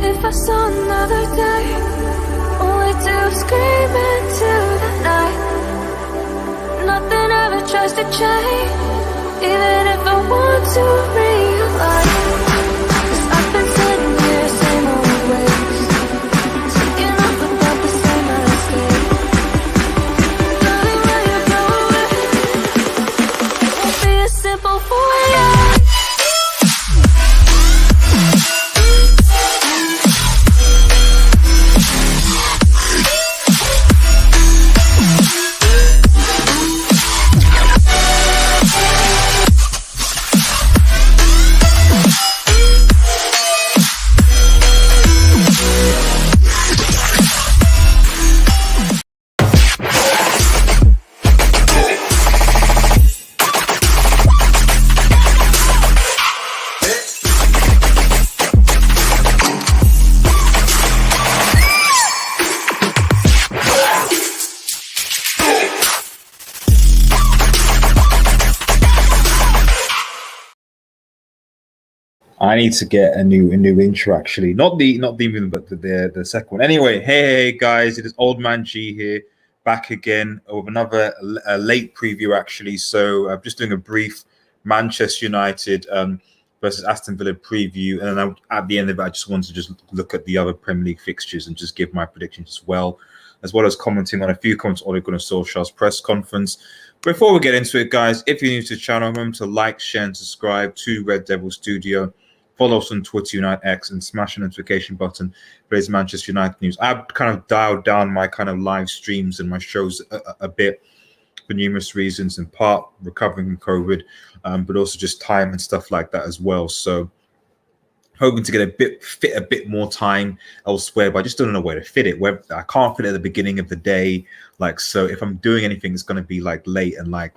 If I saw another day, only to scream into the night. Nothing ever tries to change, even if I want to realize. 'Cause I've been sitting here, same old ways, thinking up about the same mistake. Darling, when you go away, it won't be as simple for you. I need to get a new intro actually, not the even but the second one. Anyway, hey guys, it is Old Man G here, back again with another late preview actually. So I'm just doing a brief Manchester United versus Aston Villa preview, and then at the end of it, I just wanted to just look at the other Premier League fixtures and just give my predictions as well as commenting on a few comments on Ole Gunnar Solskjaer's press conference. Before we get into it, guys, if you're new to the channel, remember to like, share, and subscribe to Red Devil Studio. Follow us on Twitter, Unite X, and smash the notification button for his Manchester United news. I've kind of dialed down my kind of live streams and my shows a bit for numerous reasons, in part recovering from COVID, but also just time and stuff like that as well. So hoping to get a bit more time elsewhere, but I just don't know where to fit it. Where I can't fit it at the beginning of the day, so if I'm doing anything, it's going to be like late, and I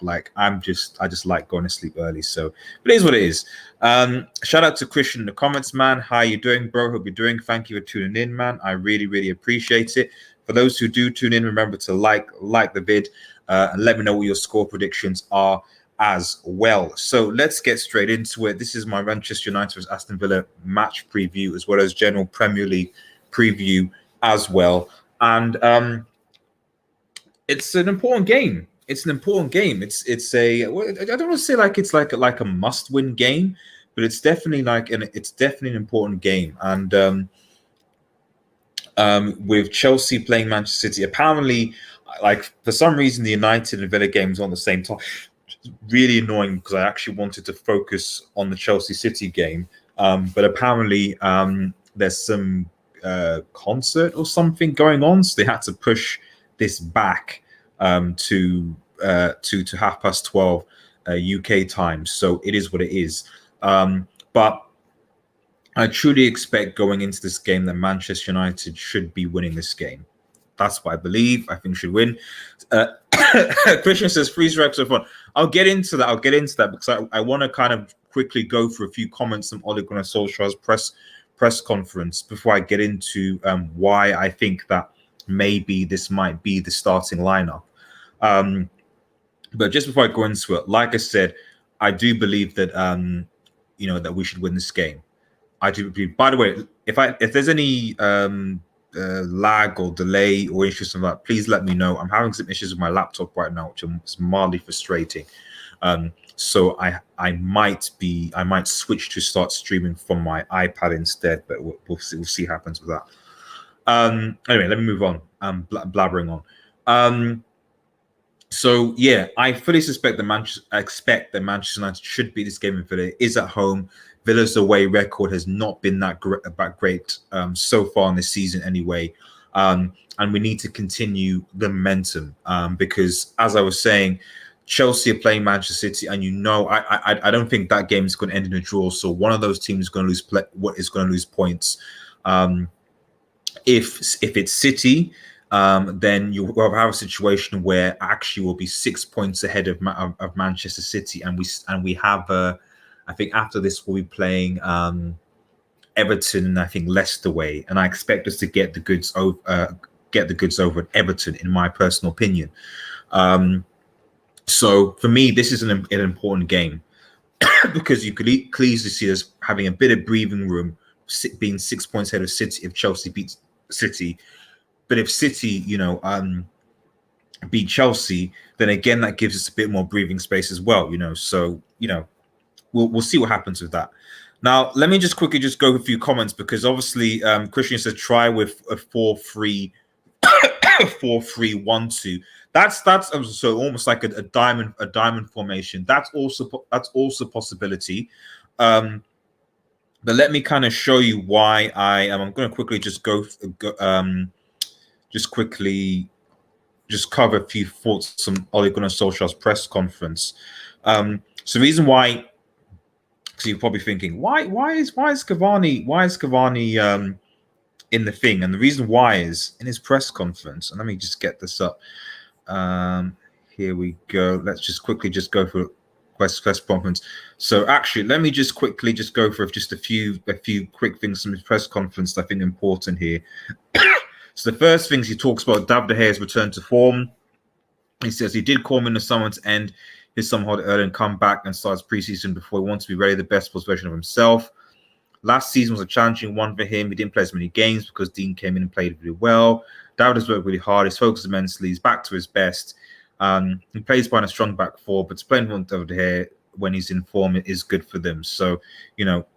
just like going to sleep early. So it is what it is. Shout out to Christian in the comments, man. How you doing, bro? Hope you're doing. Thank you for tuning in, man. I really appreciate it. For those who do tune in, remember to like the vid and let me know what your score predictions are as well. So let's get straight into it. This is my Manchester United vs Aston Villa match preview, as well as general Premier League preview as well. And it's an important game. It's an important game. It's a, I don't want to say it's like a must-win game, but it's definitely an important game. And with Chelsea playing Manchester City, apparently, for some reason, the United and Villa games on the same time. Really annoying because I actually wanted to focus on the Chelsea City game, but apparently there's some concert or something going on, so they had to push this back to 12:30 UK time. So it is what it is. But I truly expect going into this game that Manchester United should be winning this game. That's what I believe. I think should win. Christian says free strikes are fun. I'll get into that because I want to kind of quickly go through a few comments from Ole Gunnar Solskjaer's press conference before I get into why I think that maybe this might be the starting lineup. But just before I go into it, like I said, I do believe that that we should win this game. I do believe. By the way, if there's any lag or delay or issues like that, please let me know. I'm having some issues with my laptop right now, which is mildly frustrating. So I might switch to start streaming from my iPad instead, but we'll see what happens with that. Anyway, let me move on. I'm blabbering on. So yeah, I fully suspect that Manchester United should beat this game in Villa. It is at home. Villa's away record has not been that great so far in this season anyway. And we need to continue the momentum because, as I was saying, Chelsea are playing Manchester City, and I don't think that game is going to end in a draw. So one of those teams is going to lose points. If it's City, then you will have a situation where actually will be 6 points ahead of Manchester City, and we have I think after this we'll be playing Everton and I think Leicester away, and I expect us to get the goods over at Everton, in my personal opinion. So for me, this is an important game because you could easily see us having a bit of breathing room being 6 points ahead of City if Chelsea beats City. But if City, beat Chelsea, then again that gives us a bit more breathing space as well. So we'll see what happens with that. Now, let me just quickly just go with a few comments because obviously Christian said try with a 4-3 4-3-1-2. That's so almost like a diamond formation. That's also a possibility. But let me kind of show you why I am. I'm going to quickly just just cover a few thoughts from Ole Gunnar Solskjaer's press conference. So the reason why, because you're probably thinking, why is Cavani in the thing? And the reason why is in his press conference. And let me just get this up. Here we go. Let's just quickly just go for press conference. So actually, let me just quickly just go for just a few quick things from his press conference that I think are important here. So the first things he talks about David De Gea's return to form. He says he did call him in the summer to end his summer holiday early and come back and starts preseason before he wants to be ready, the best possible version of himself. Last season was a challenging one for him. He didn't play as many games because Dean came in and played really well. David has worked really hard. He's focused immensely. He's back to his best. He plays behind a strong back four, but playing with David De Gea when he's in form is good for them. So,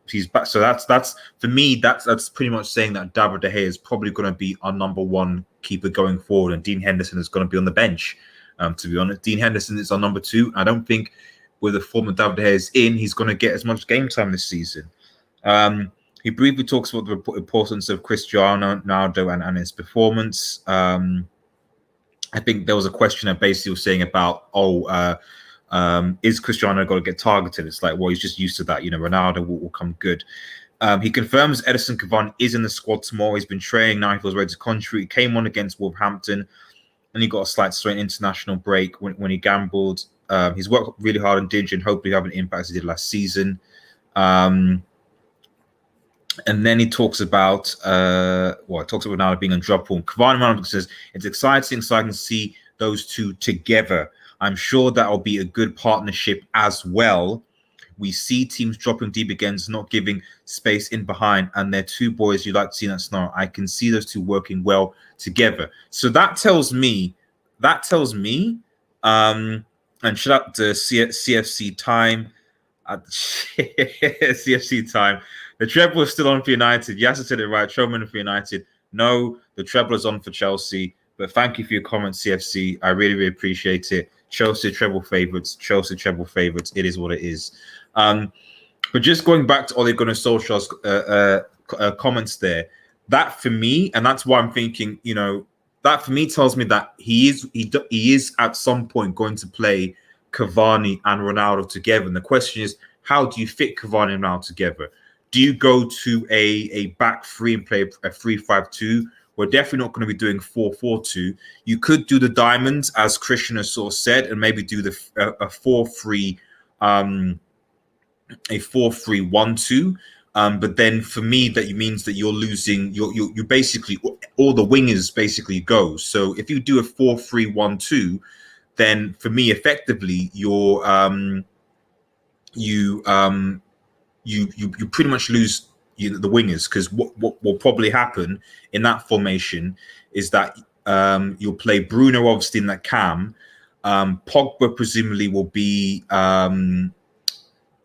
he's back. So that's for me, that's pretty much saying that David De Gea is probably going to be our number one keeper going forward, and Dean Henderson is going to be on the bench. To be honest, Dean Henderson is our number two. I don't think with the form that David De Gea is in, he's going to get as much game time this season. He briefly talks about the importance of Cristiano Ronaldo and his performance. I think there was a question that basically was saying about, is Cristiano going to get targeted? It's like, well, he's just used to that. Ronaldo will come good. He confirms Edison Cavani is in the squad tomorrow. He's been training now. He feels ready to contribute. He came on against Wolverhampton, and he got a slight international break when he gambled. He's worked really hard on Dinge and hopefully have an impact as he did last season. And then he talks about Ronaldo being on drop form. Cavani says it's exciting, so I can see those two together. I'm sure that'll be a good partnership as well. We see teams dropping deep against, not giving space in behind, and they're two boys you like to see in that scenario. I can see those two working well together. So that tells me, and shout out to CFC time. CFC time. The treble is still on for United. Yes, I said it right. Treble for United. No, the treble is on for Chelsea. But thank you for your comments, CFC. I really, really appreciate it. Chelsea treble favourites. Chelsea treble favourites. It is what it is. But just going back to Ole Gunnar Solskjaer's comments there, that for me, and that's why I'm thinking, that for me tells me that he is at some point going to play Cavani and Ronaldo together. And the question is, how do you fit Cavani and Ronaldo together? Do you go to a back three and play a 3-5-2? We're definitely not going to be doing 4-4-2. You could do the diamonds, as Christian has sort of said, and maybe do a 4-3, a 4-3-1-2. But then for me, that means that you're losing. You basically all the wingers basically go. So if you do a 4-3-1-2, then for me, effectively, you pretty much lose the wingers, because what will probably happen in that formation is that you'll play Bruno obviously in that cam. Pogba presumably will be there.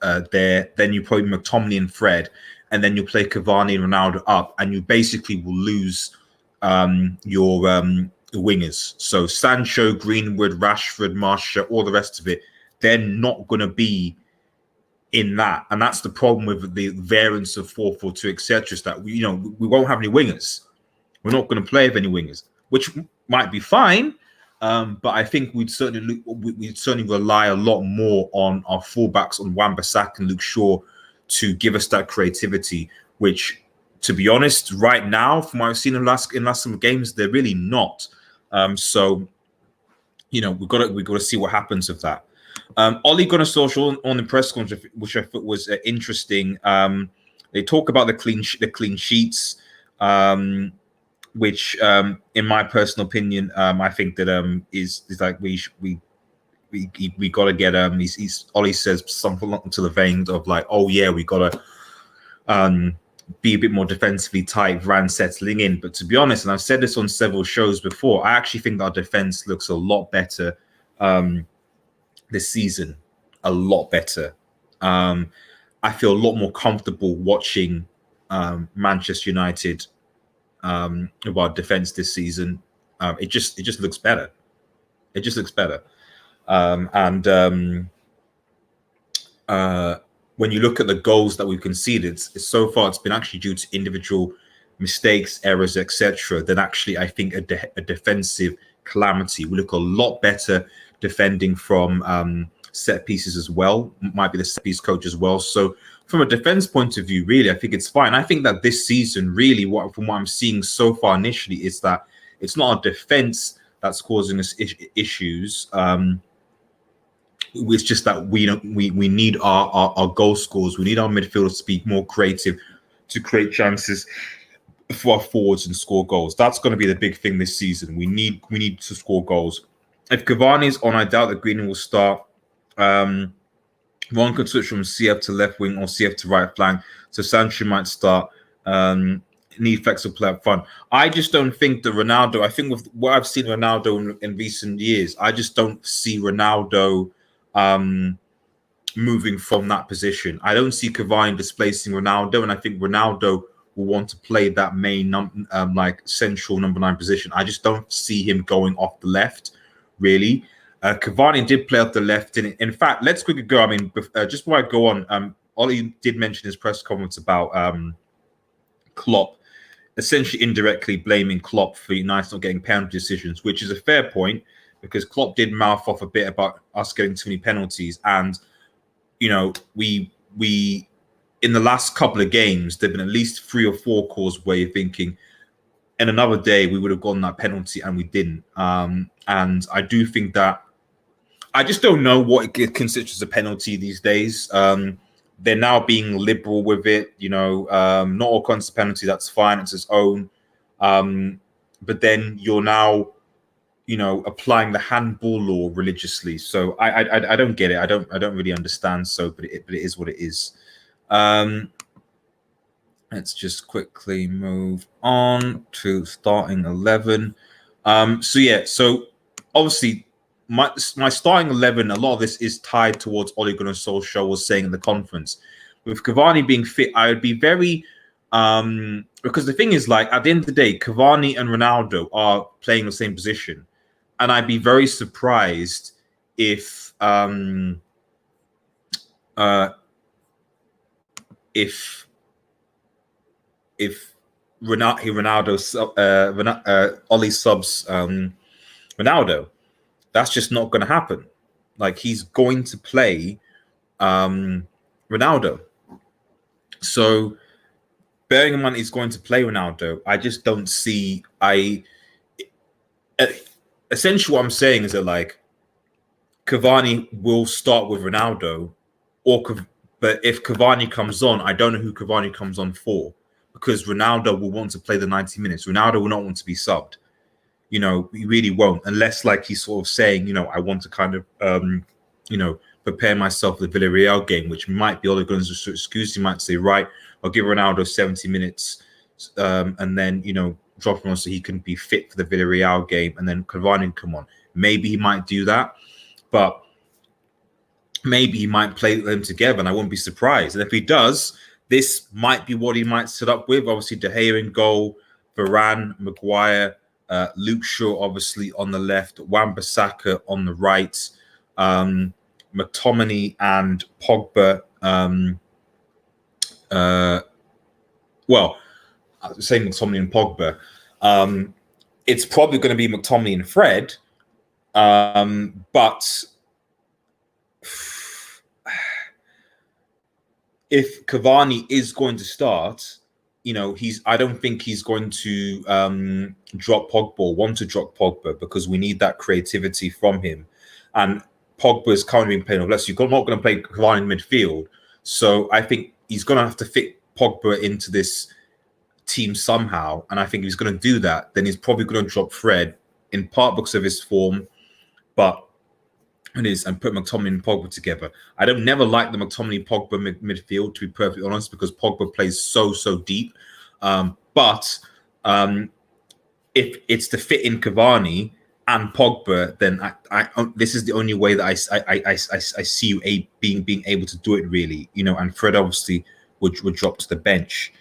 Then you probably McTominay and Fred, and then you play Cavani and Ronaldo up, and you basically will lose your wingers. So Sancho, Greenwood, Rashford, Martial, all the rest of it, they're not going to be in that. And that's the problem with the variance of 4-4-2, etc. Is that we won't have any wingers. We're not going to play with any wingers, which might be fine. But I think we'd certainly rely a lot more on our fullbacks, on Wan-Bissaka and Luke Shaw, to give us that creativity. Which, to be honest, right now, from what I've seen in last some games, they're really not. So we've got to see what happens with that. Ole Gunnar Solskjaer on the press conference, which I thought was interesting. They talk about the clean sheets. Which, in my personal opinion, I think that is like we got to get Ollie says something to the vein of like, oh yeah, we got to be a bit more defensively tight, Varane settling in. But to be honest, and I've said this on several shows before, I actually think our defense looks a lot better this season. A lot better. I feel a lot more comfortable watching Manchester United with our defense this season. It just looks better. It just looks better. When you look at the goals that we've conceded, so far it's been actually due to individual mistakes, errors, etc. than actually, I think, a defensive calamity. We look a lot better defending from set pieces as well. Might be the set piece coach as well. So from a defense point of view, really, I think it's fine. I think that this season, really, from what I'm seeing so far initially, is that it's not our defense that's causing us issues. It's just that we need our goal scorers. We need our midfielders to be more creative, to create chances for our forwards and score goals. That's going to be the big thing this season. We need to score goals. If Cavani is on, I doubt that Green will start. One could switch from CF to left wing or CF to right flank. So Sancho might start. Need flexible play up front. I just don't think that Ronaldo. I think with what I've seen Ronaldo in recent years, I just don't see Ronaldo moving from that position. I don't see Cavani displacing Ronaldo, and I think Ronaldo will want to play that main like central number 9 position. I just don't see him going off the left, really. Cavani did play off the left. In fact, let's quickly go. I mean, just before I go on, Ollie did mention his press conference about Klopp, essentially indirectly blaming Klopp for United not getting penalty decisions, which is a fair point, because Klopp did mouth off a bit about us getting too many penalties. And, you know, we in the last couple of games, there have been at least 3 or 4 calls where you're thinking, in another day, we would have gotten that penalty, and we didn't. And I do think that, I just don't know what it constitutes a penalty these days. They're now being liberal with it, you know. Not all kinds of penalty, that's fine, it's its own. But then you're now, you know, applying the handball law religiously. So I don't get it. I don't really understand. So, but it is what it is. Let's just quickly move on to starting 11. So yeah, so obviously my starting 11, a lot of this is tied towards Ole Gunnar Solskjaer was saying in the conference. With Cavani being fit, I would be very because the thing is, like, at the end of the day, Cavani and Ronaldo are playing the same position, and I'd be very surprised if Oli subs Ronaldo. That's just not going to happen. Like, he's going to play Ronaldo. So, bearing in mind he's going to play Ronaldo, I just don't see. Essentially, what I'm saying is that, like, Cavani will start with Ronaldo, but if Cavani comes on, I don't know who Cavani comes on for, because Ronaldo will want to play the 90 minutes. Ronaldo will not want to be subbed. You know, he really won't, unless, like, he's sort of saying, you know, I want to kind of, you know, prepare myself for the Villarreal game, which might be all the guns to excuse. He might say, right, I'll give Ronaldo 70 minutes and then, you know, drop him on so he can be fit for the Villarreal game, and then Cavani come on. Maybe he might do that, but maybe he might play them together, and I won't be surprised. And if he does, this might be what he might set up with. Obviously, De Gea in goal, Varane, Maguire, Luke Shaw obviously on the left, Wan-Bissaka on the right, McTominay and Pogba. Well, saying McTominay and Pogba, it's probably going to be McTominay and Fred, but if Cavani is going to start, you know, I don't think he's going to drop Pogba or want to drop Pogba, because we need that creativity from him. And Pogba is currently being played off left. So you're not going to play Cavani in midfield. So I think he's going to have to fit Pogba into this team somehow. And I think if he's going to do that, then he's probably going to drop Fred, in part because of his form, but and put McTominay and Pogba together. I don't never like the McTominay Pogba midfield, to be perfectly honest, because Pogba plays so deep. But if it's to fit in Cavani and Pogba, then this is the only way that I see you being able to do it, really. And Fred obviously would drop to the bench.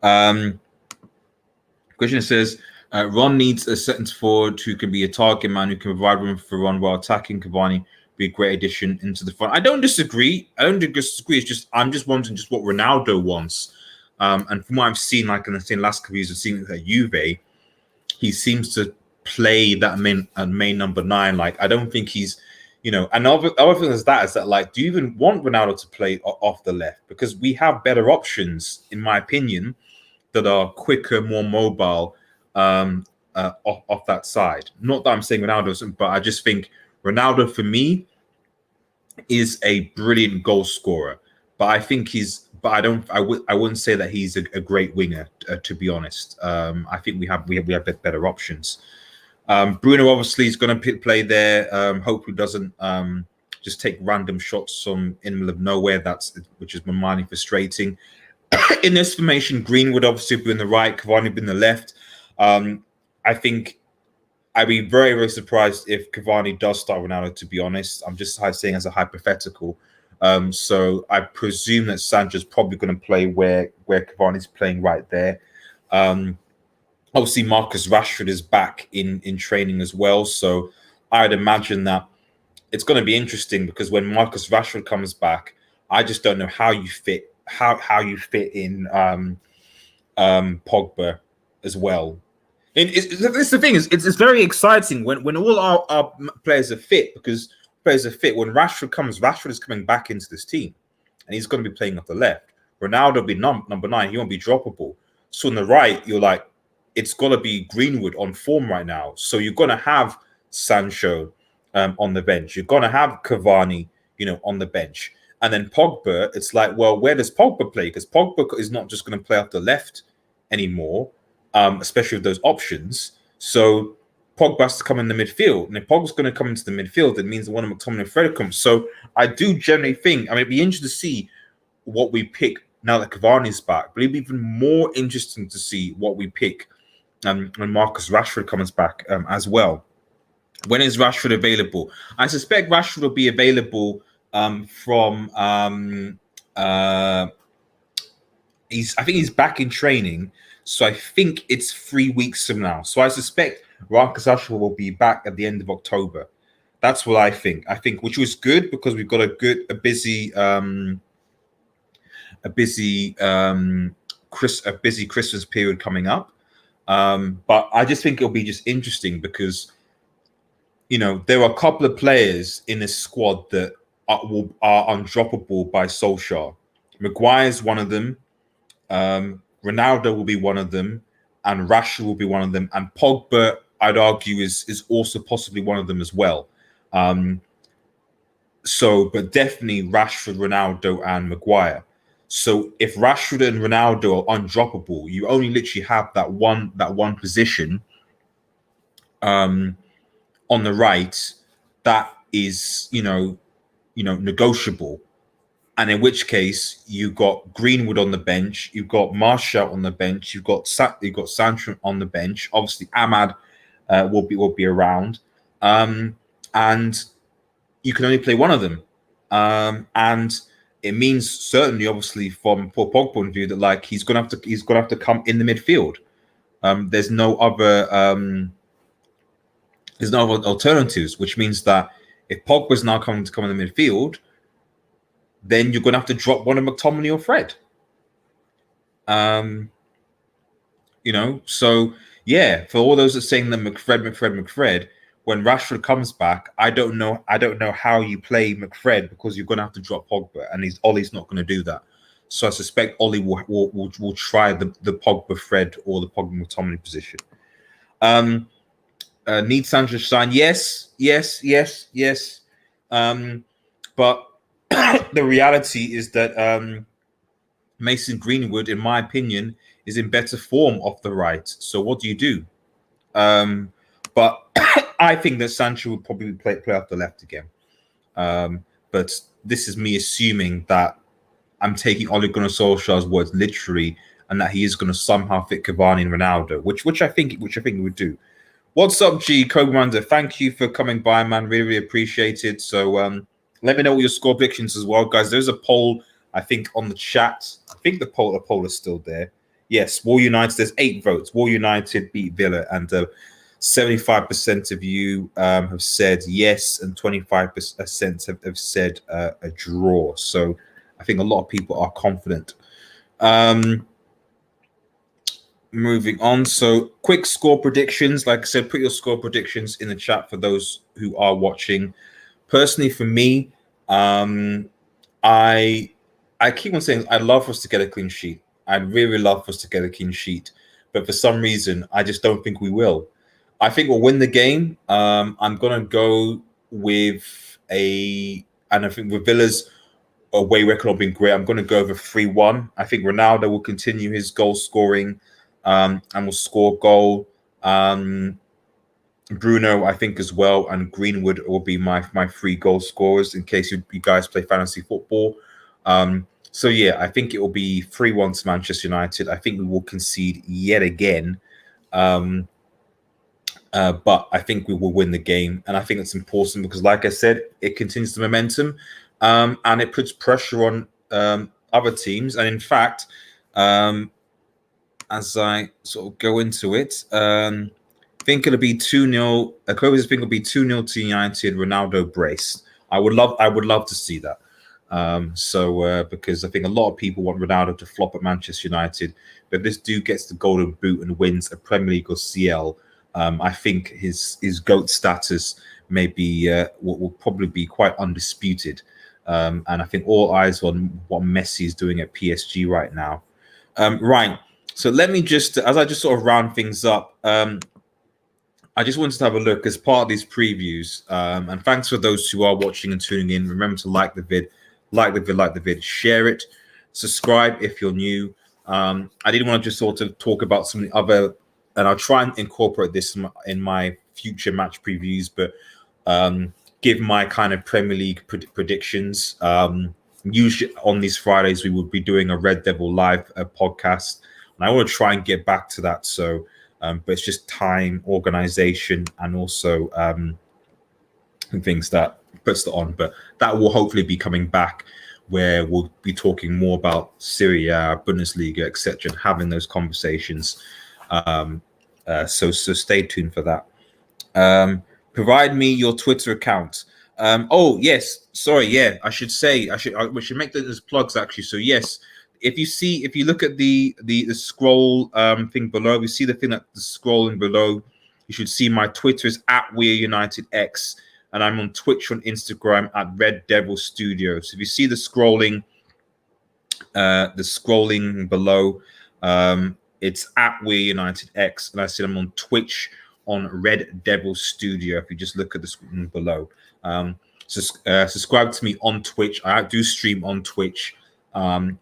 Question says, Ron needs a centre forward who can be a target man, who can provide room for Ron while attacking. Cavani be a great addition into the front. I don't disagree. It's just I'm just wondering just what Ronaldo wants. And from what I've seen, like in the last couple of years, I've seen at Juve, he seems to play that main number 9. Like, I don't think he's, and other thing is that like, do you even want Ronaldo to play off the left? Because we have better options, in my opinion, that are quicker, more mobile off that side. Not that I'm saying Ronaldo, but I just think Ronaldo, for me, is a brilliant goal scorer. But I think I wouldn't say that he's a great winger, to be honest. I think we have better options. Bruno obviously is going to play there. Hopefully doesn't just take random shots from in the middle of nowhere. Which is mildly frustrating. In this formation, Greenwood obviously be in the right, Cavani be in the left. I think I'd be very, very surprised if Cavani does start Ronaldo, to be honest. I'm just saying as a hypothetical. So I presume that Sancho's probably going to play where Cavani's playing right there. Obviously, Marcus Rashford is back in training as well. So I'd imagine that it's going to be interesting, because when Marcus Rashford comes back, I just don't know how you fit in Pogba as well. And it's the thing, it's very exciting when all our players are fit, because players are fit. When Rashford is coming back into this team, and he's going to be playing off the left. Ronaldo will be number 9. He won't be droppable. So on the right, you're like, it's got to be Greenwood on form right now. So you're going to have Sancho on the bench. You're going to have Cavani, on the bench. And then Pogba, it's like, well, where does Pogba play? Because Pogba is not just going to play off the left anymore, especially with those options. So Pogba has to come in the midfield. And if Pogba's going to come into the midfield, it means one of McTominay and Fred comes. So I do generally think, it'd be interesting to see what we pick now that Cavani's back. But it'd be even more interesting to see what we pick when Marcus Rashford comes back as well. When is Rashford available? I suspect Rashford will be available from I think he's back in training, so I think it's 3 weeks from now. So I suspect Marcus Rashford will be back at the end of October. That's what I think. Which was good, because we've got a busy Christmas period coming up. But I just think it'll be just interesting, because there are a couple of players in this squad that are undroppable by Solskjaer. Maguire's one of them. Ronaldo will be one of them, and Rashford will be one of them, and Pogba, I'd argue, is also possibly one of them as well. But definitely Rashford, Ronaldo, and Maguire. So if Rashford and Ronaldo are undroppable, you only literally have that one position on the right that is negotiable. And in which case, you've got Greenwood on the bench, you've got Martial on the bench, you've got Sancho on the bench. Obviously, Ahmad will be around, and you can only play one of them. And it means certainly, obviously, from Pogba's point of view, that like he's gonna have to come in the midfield. There's no other alternatives, which means that if Pogba's now coming to come in the midfield, then you're going to have to drop one of McTominay or Fred. So yeah, for all those that are saying that McFred, when Rashford comes back, I don't know how you play McFred, because you're going to have to drop Pogba, and Ollie's not going to do that. So I suspect Ollie will try the Pogba Fred or the Pogba McTominay position. Need Sancho to sign? Yes. But the reality is that Mason Greenwood, in my opinion, is in better form off the right. So what do you do? But I think that Sancho would probably play off the left again. But this is me assuming that I'm taking Ole Gunnar Solskjaer's words literally, and that he is going to somehow fit Cavani and Ronaldo, which I think he would do. What's up, G Commander? Thank you for coming by, man. Really, really appreciate it. So let me know what your score predictions as well, guys. There's a poll, I think, on the chat. I think the poll is still there. Yes, Wall United. There's 8 votes. Wall United beat Villa, and 75% of you have said yes, and 25% have said a draw. So I think a lot of people are confident. Moving on. So quick score predictions. Like I said, put your score predictions in the chat for those who are watching. Personally, for me, I keep on saying I'd love for us to get a clean sheet. I'd really love for us to get a clean sheet. But for some reason, I just don't think we will. I think we'll win the game. I'm going to go with and I think with Villa's away record not being great, I'm going to go over 3-1. I think Ronaldo will continue his goal scoring and will score goal. Bruno, I think, as well, and Greenwood will be my 3 goal scorers in case you guys play fantasy football. So yeah, I think it will be 3-1 to Manchester United. I think we will concede yet again. But I think we will win the game, and I think it's important because, like I said, it continues the momentum, and it puts pressure on other teams. And in fact, as I sort of go into it, I think it'll be 2-0. Clovis think it'll be 2-0 to United. Ronaldo brace. I would love to see that. Because I think a lot of people want Ronaldo to flop at Manchester United, but if this dude gets the golden boot and wins a Premier League or CL, I think his GOAT status may be will probably be quite undisputed. And I think all eyes on what Messi is doing at PSG right now. Right. So let me just, as I just sort of round things up, I just wanted to have a look as part of these previews. And thanks for those who are watching and tuning in. Remember to like the vid, share it, subscribe if you're new. I didn't want to just sort of talk about some of the other, and I'll try and incorporate this in my future match previews, but give my kind of Premier League predictions. Usually on these Fridays, we will be doing a Red Devil Live podcast, and I want to try and get back to that. So, but it's just time, organization, and also things that puts it on. But that will hopefully be coming back, where we'll be talking more about Serie A, Bundesliga, etc., and having those conversations. So stay tuned for that. Provide me your Twitter account. Oh yes, sorry. Yeah, I should say we should make those plugs actually. So yes, if you look at the scroll thing below, we see the thing that the scrolling below. You should see my Twitter is @WeAreUnitedX, and I'm on Twitch and Instagram at Red Devil Studio. So if you see the scrolling below, it's @WeAreUnitedX, and I said I'm on Twitch on Red Devil Studio. If you just look at the screen below, subscribe to me on Twitch. I do stream on Twitch, and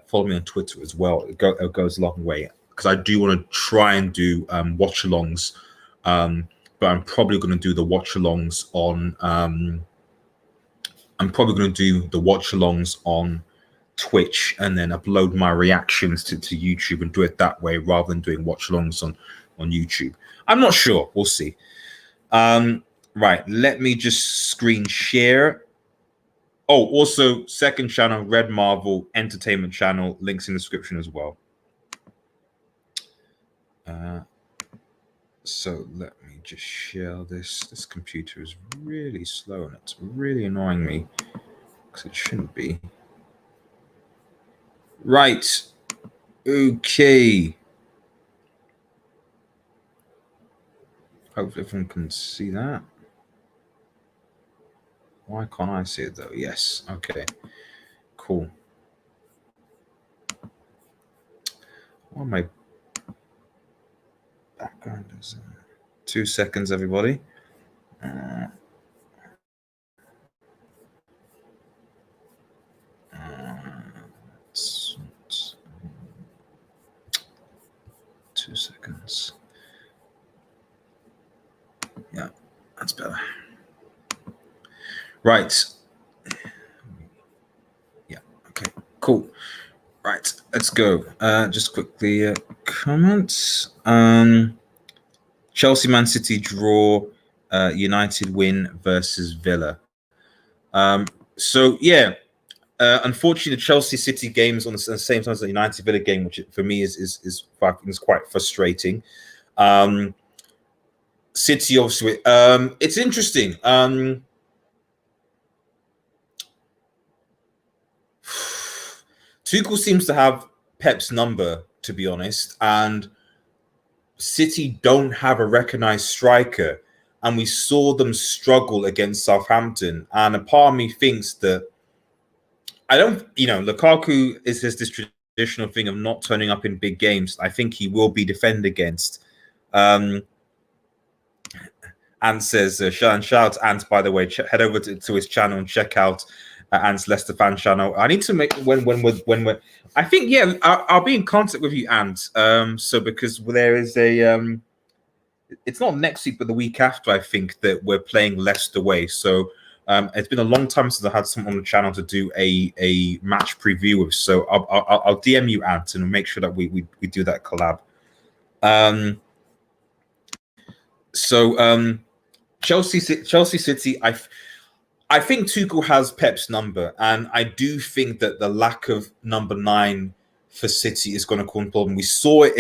follow me on Twitter as well. It goes a long way because I do want to try and do watch-alongs, but I'm probably going to do the watch-alongs on. I'm probably going to do the watch-alongs on Twitch and then upload my reactions to YouTube and do it that way rather than doing watch-alongs on YouTube. I'm not sure. We'll see. Right. Let me just screen share. Oh, also second channel, Red Marvel Entertainment channel. Links in the description as well. So let me just share this. This computer is really slow and it's really annoying me because it shouldn't be. Right. Okay. Hopefully everyone can see that. Why can't I see it though? Yes. Okay. Cool. What my background is 2 seconds, everybody. 2 seconds. Yeah, that's better. Right. Yeah. Okay. Cool. Right. Let's go. Just quickly comments. Chelsea, Man City draw. United win versus Villa. So yeah. Unfortunately, the Chelsea City games on the same time as the United Villa game, which for me is quite frustrating. City obviously, it's interesting. Tuchel seems to have Pep's number, to be honest, and City don't have a recognised striker, and we saw them struggle against Southampton. And a part of me thinks that Lukaku is this traditional thing of not turning up in big games. I think he will be defended against. Ant says, shout out Ant, by the way, head over to his channel and check out Ant's Leicester fan channel. I need to make when we're I think, yeah, I'll be in contact with you, Ant. So because there is a it's not next week, but the week after, I think that we're playing Leicester away. So it's been a long time since I had someone on the channel to do a match preview with. So I'll DM you, Ant, and make sure that we do that collab. Chelsea City. I think Tuchel has Pep's number, and I do think that the lack of number 9 for City is going to cause a problem. We saw it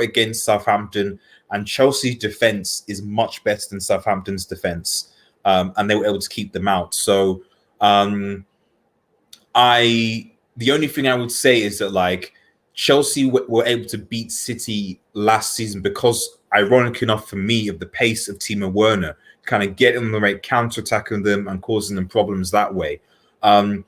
against Southampton, and Chelsea's defense is much better than Southampton's defense, and they were able to keep them out. So, the only thing I would say is that like Chelsea were able to beat City last season because, ironic enough for me, of the pace of Timo Werner, kind of getting them the right counter-attacking them and causing them problems that way. I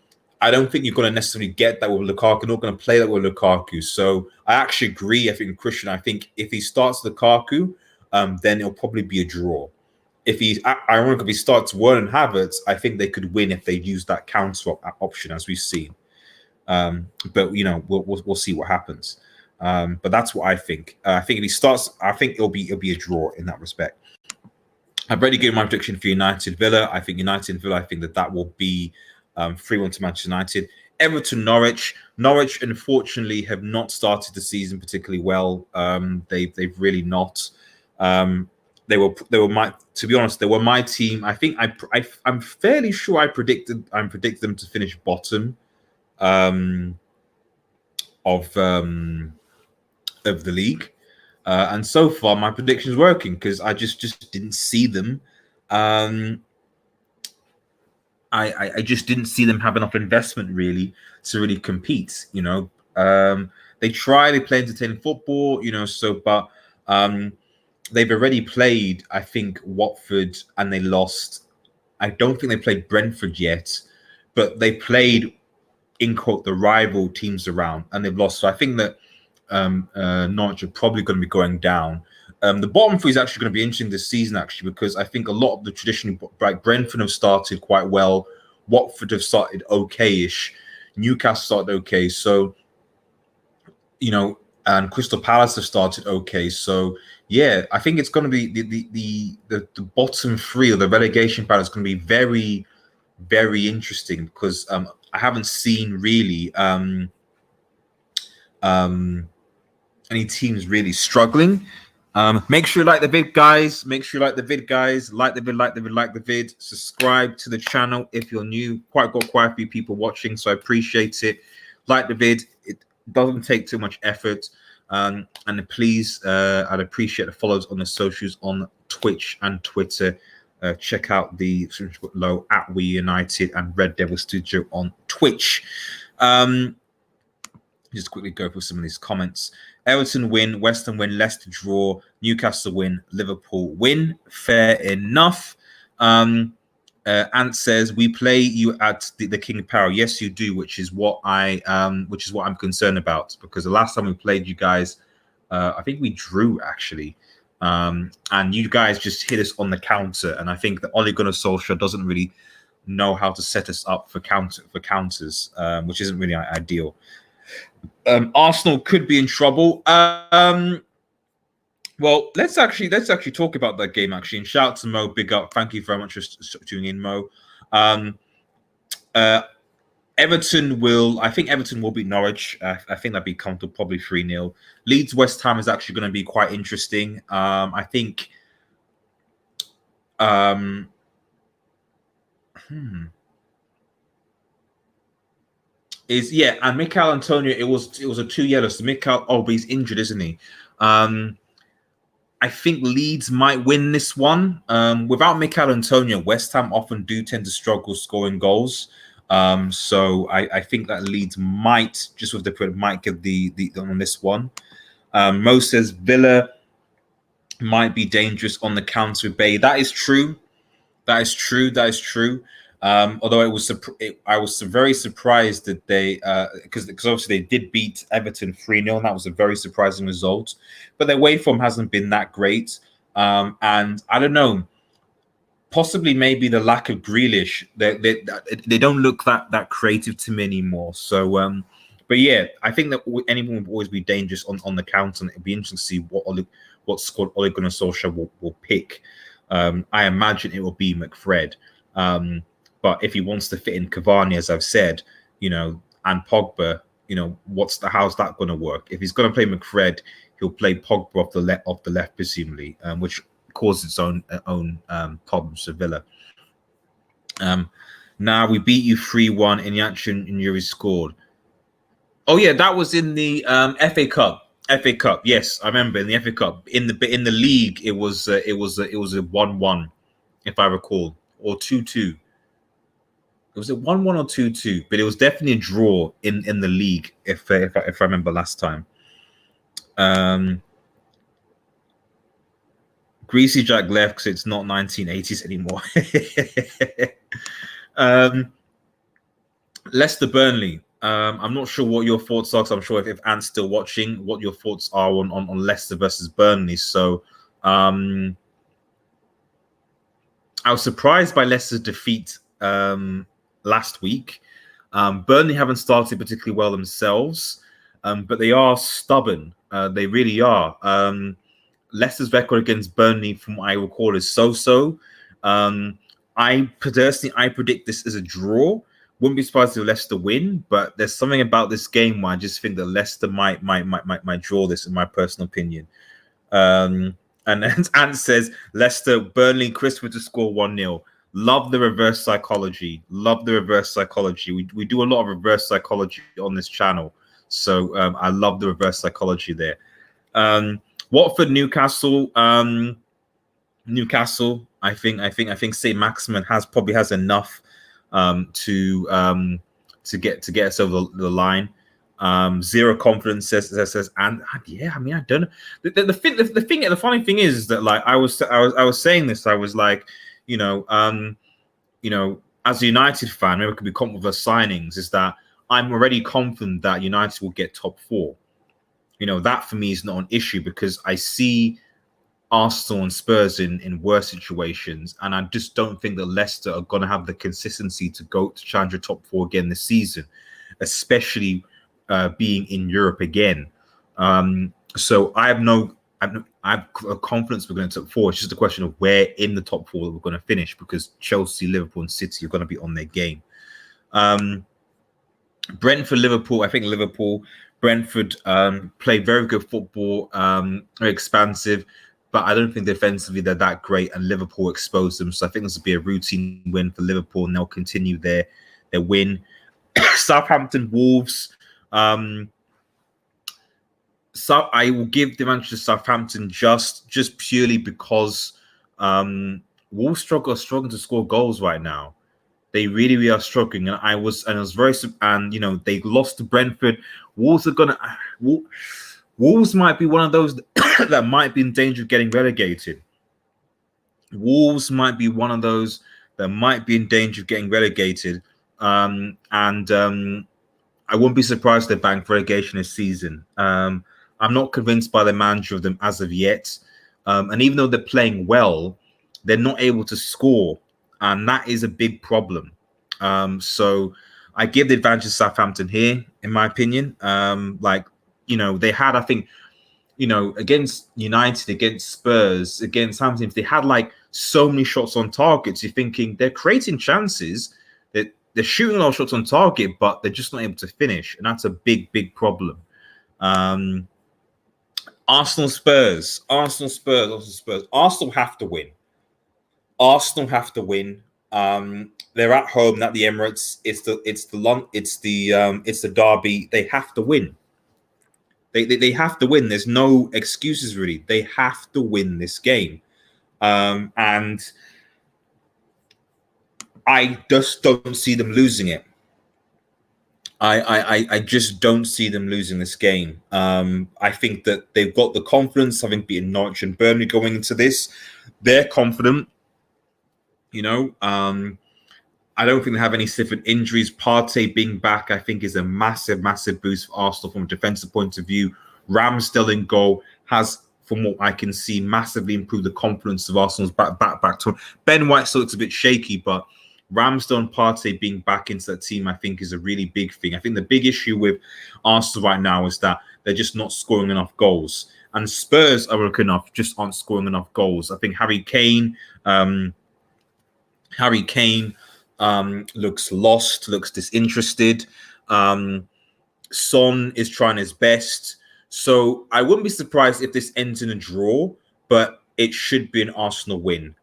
don't think you're going to necessarily get that with Lukaku. You're not going to play that with Lukaku. So I actually agree. I think Christian, I think if he starts Lukaku, then it'll probably be a draw. If he starts Werner and Havertz, I think they could win if they use that counter option, as we've seen. But we'll see what happens. But that's what I think. I think if he starts, I think it'll be a draw in that respect. I've already given my prediction for United Villa. I think United Villa. I think that will be 3-1 to Manchester United. Everton Norwich. Norwich, unfortunately, have not started the season particularly well. They've really not. They were my. To be honest, they were my team. I think I'm fairly sure I predicted them to finish bottom of the league. And so far, my prediction is working because I just didn't see them. I just didn't see them have enough investment really to really compete. They play entertaining football, but they've already played, I think, Watford, and they lost. I don't think they played Brentford yet, but they played, in quote, the rival teams around, and they've lost. So I think that Norwich are probably going to be going down. The bottom 3 is actually going to be interesting this season, actually, because I think a lot of the traditional, like Brentford have started quite well, Watford have started okay-ish, Newcastle started okay, so and Crystal Palace have started okay. So yeah, I think it's going to be the bottom 3 of the relegation battle is going to be very, very interesting because I haven't seen really any teams really struggling. Make sure you like the vid, guys. Like the vid. Subscribe to the channel if you're new. Got quite a few people watching, so I appreciate it. Like the vid. It doesn't take too much effort. And please, I'd appreciate the follows on the socials on Twitch and Twitter. Check out the below at We United and Red Devil Studio on Twitch. Just quickly go through some of these comments. Everton win, West Ham win, Leicester draw, Newcastle win, Liverpool win. Fair enough. Ant says we play you at the King Power. Yes, you do, which is what I'm concerned about, because the last time we played you guys, I think we drew actually. And you guys just hit us on the counter, and I think that Ole Gunnar Solskjaer doesn't really know how to set us up for counters, which isn't really ideal. Arsenal could be in trouble. Well, let's actually talk about that game actually. And shout out to Mo, big up. Thank you very much for tuning in, Mo. Um, Everton I think Everton will beat Norwich. I think that'd be comfortable, probably 3-0. Leeds West Ham is actually going to be quite interesting. I think. Um, and Mikel Antonio. It was a 2 yellows. So Mikel, but he's injured, isn't he? I think Leeds might win this one. Without Mikel Antonio, West Ham often do tend to struggle scoring goals. So I think that Leeds might, just with the might get the on this one. Mo says Villa might be dangerous on the counter with Bay. That is true. That is true. That is true. Although I was very surprised that they, because obviously they did beat Everton 3-0, and that was a very surprising result. But their way form hasn't been that great. And I don't know, possibly maybe the lack of Grealish. They don't look that creative to me anymore. So, but yeah, I think that anyone will always be dangerous on the counter, and it'll be interesting to see what squad Ole Gunnar Solskjaer will pick. I imagine it will be McFred. But if he wants to fit in Cavani, as I've said, and Pogba, how's that going to work? If he's going to play McFred, he'll play Pogba off the left, presumably, which causes its own problems for Villa. Now we beat you 3-1 in the action, and Yuri scored. Oh yeah, that was in the FA Cup. FA Cup, yes, I remember in the FA Cup. In the league, it was a 1-1, if I recall, or 2-2. It was a 1-1 or 2-2, but it was definitely a draw in the league, if I remember last time. Greasy Jack left because it's not 1980s anymore. Leicester Burnley. I'm not sure what your thoughts are, because I'm sure if Ant's still watching, what your thoughts are on Leicester versus Burnley. So I was surprised by Leicester's defeat last week. Burnley haven't started particularly well themselves, but they are stubborn. They really are. Leicester's record against Burnley, from what I recall, is so-so. I predict this as a draw. Wouldn't be surprised if Leicester win, but there's something about this game where I just think that Leicester might draw this, in my personal opinion. And Ant says Leicester, Burnley, Christopher to score 1-0. Love the reverse psychology. Love the reverse psychology. We do a lot of reverse psychology on this channel, so I love the reverse psychology there. Watford, Newcastle. Newcastle. I think St. Maximin probably has enough to get us over the line. Zero confidence says, and yeah, I mean, I don't know. The funny thing is that, like, I was saying this. I was like, as a United fan, maybe we could be confident with our signings. Is that I'm already confident that United will get top 4. That for me is not an issue, because I see Arsenal and Spurs in worse situations, and I just don't think that Leicester are going to have the consistency to go to challenge a top 4 again this season, especially being in Europe again. So I have confidence we're going to top 4. It's just a question of where in the top 4 that we're going to finish, because Chelsea, Liverpool, and City are going to be on their game. Brentford, Liverpool. I think Brentford play very good football, very expansive, but I don't think defensively they're that great, and Liverpool exposed them. So I think this will be a routine win for Liverpool, and they'll continue their win. Southampton, Wolves. So I will give the advantage to Southampton just purely because Wolves struggling to score goals right now. They really are struggling, and I was very, and they lost to Brentford. Wolves might be one of those that might be in danger of getting relegated. Wolves might be one of those that might be in danger of getting relegated, and I wouldn't be surprised if they bank relegation this season. I'm not convinced by the manager of them as of yet, and even though they're playing well, they're not able to score, and that is a big problem. So I give the advantage to Southampton here, in my opinion. They had, I think, against United, against Spurs, against some teams, they had like so many shots on targets. You're thinking they're creating chances, that they're shooting a lot of shots on target, but they're just not able to finish, and that's a big, big problem. Arsenal Spurs. Arsenal have to win. Arsenal have to win. They're at home, not the Emirates. It's the derby. They have to win. They have to win. There's no excuses really. They have to win this game. And I just don't see them losing it. I just don't see them losing this game. I think that they've got the confidence, having beaten Norwich and Burnley going into this. They're confident. I don't think they have any significant injuries. Partey being back, I think, is a massive, massive boost for Arsenal from a defensive point of view. Ramsdale in goal has, from what I can see, massively improved the confidence of Arsenal's back to Ben White still looks a bit shaky, but Ramsdale and Partey being back into that team, I think, is a really big thing. I think the big issue with Arsenal right now is that they're just not scoring enough goals. And Spurs, ironically enough, just aren't scoring enough goals. I think Harry Kane looks lost, looks disinterested. Son is trying his best. So I wouldn't be surprised if this ends in a draw, but it should be an Arsenal win.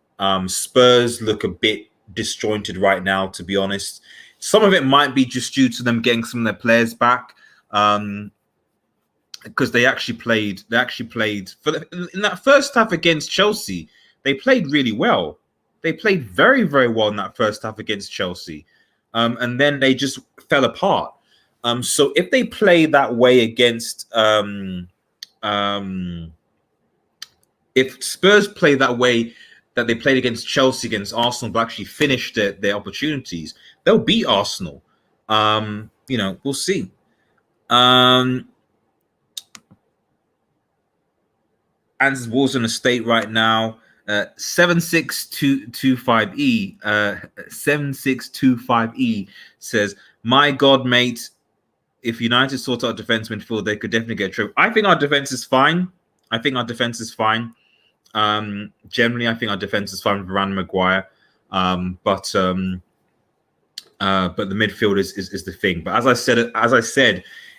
Spurs look a bit disjointed right now, to be honest. Some of it might be just due to them getting some of their players back, because they actually played in that first half against Chelsea. They played really well. They played very, very well in that first half against Chelsea, and then they just fell apart. So if they play that way against, if Spurs play that way that they played against Chelsea, against Arsenal, but actually finished their opportunities, they'll beat Arsenal. We'll see. And Wolves in a state right now. 76225E 7625E says, "My God, mate, if United sort out defense midfield, they could definitely get a trophy." I think our defense is fine. Generally, I think our defense is fine with Varane, Maguire. But the midfield is the thing. But as I said,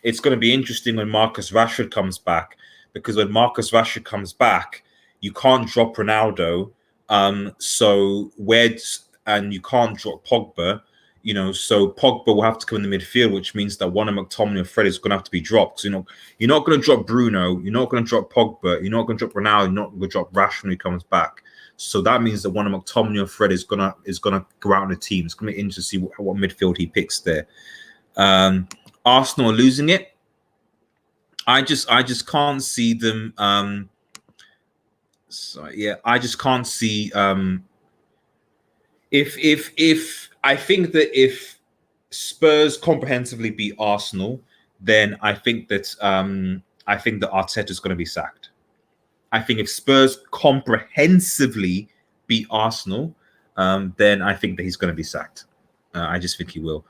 it's going to be interesting when Marcus Rashford comes back, because when Marcus Rashford comes back, you can't drop Ronaldo. And you can't drop Pogba. So Pogba will have to come in the midfield, which means that one of McTominay or Fred is going to have to be dropped. So, you're not going to drop Bruno, you're not going to drop Pogba, you're not going to drop Ronaldo, you're not going to drop Rashford when he comes back. So that means that one of McTominay or Fred is gonna go out on the team. It's going to be interesting to see what midfield he picks there. Arsenal are losing it. I just can't see them. I just can't see. If I think that if Spurs comprehensively beat Arsenal, then I think that Arteta is going to be sacked. I think if Spurs comprehensively beat Arsenal, then I think that he's going to be sacked. I just think he will.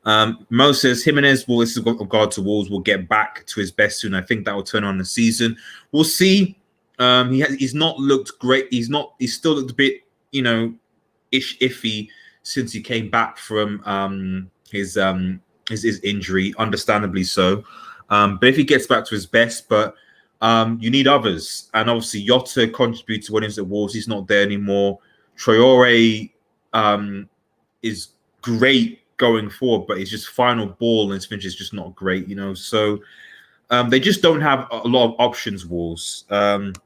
Mo says Jimenez will, this is regard to Wolves, will get back to his best soon. I think that will turn on the season. We'll see. He's not looked great. He's still looked a bit, iffy since he came back from his injury, understandably so. But if he gets back to his best, you need others. And obviously Jota contributed to when he was at Wolves. He's not there anymore. Traore is great going forward, but his just final ball and his finish is just not great, So they just don't have a lot of options, Wolves. What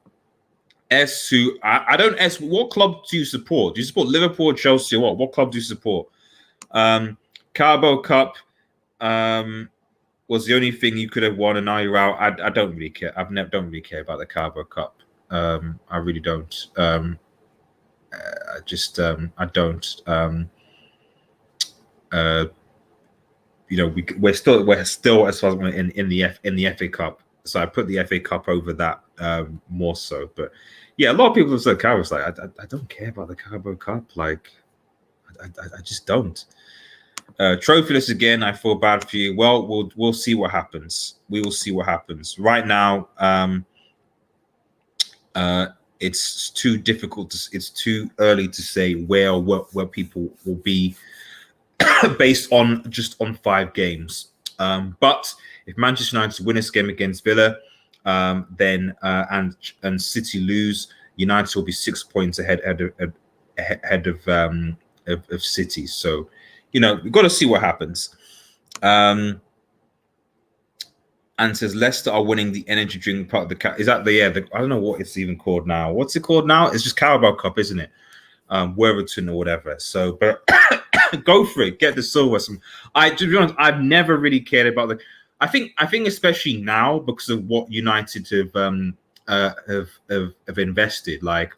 club do you support? Do you support Liverpool, Chelsea, or what? What club do you support? Carabao Cup was the only thing you could have won, and now you're out. I don't really care. Don't really care about the Carabao Cup. I really don't. I don't. We're still as far as in the FA Cup. So I put the FA Cup over that more so. But yeah, a lot of people have said Carabao. Like I don't care about the Carabao Cup. Like I just don't. Trophyless again. I feel bad for you. Well, we'll see what happens. We will see what happens. Right now, it's too difficult to, it's too early to say where people will be based on just on 5 games. But if Manchester United win this game against Villa, then and City lose, United will be 6 points ahead of City. So, you know, we've got to see what happens. And says Leicester are winning the energy drink part of the is that the I don't know what it's even called now. What's it called now? It's just Carabao Cup, isn't it? Worthington or whatever. So, but go for it. Get the silver. To be honest, I've never really cared about the. I think especially now because of what United have invested. Like,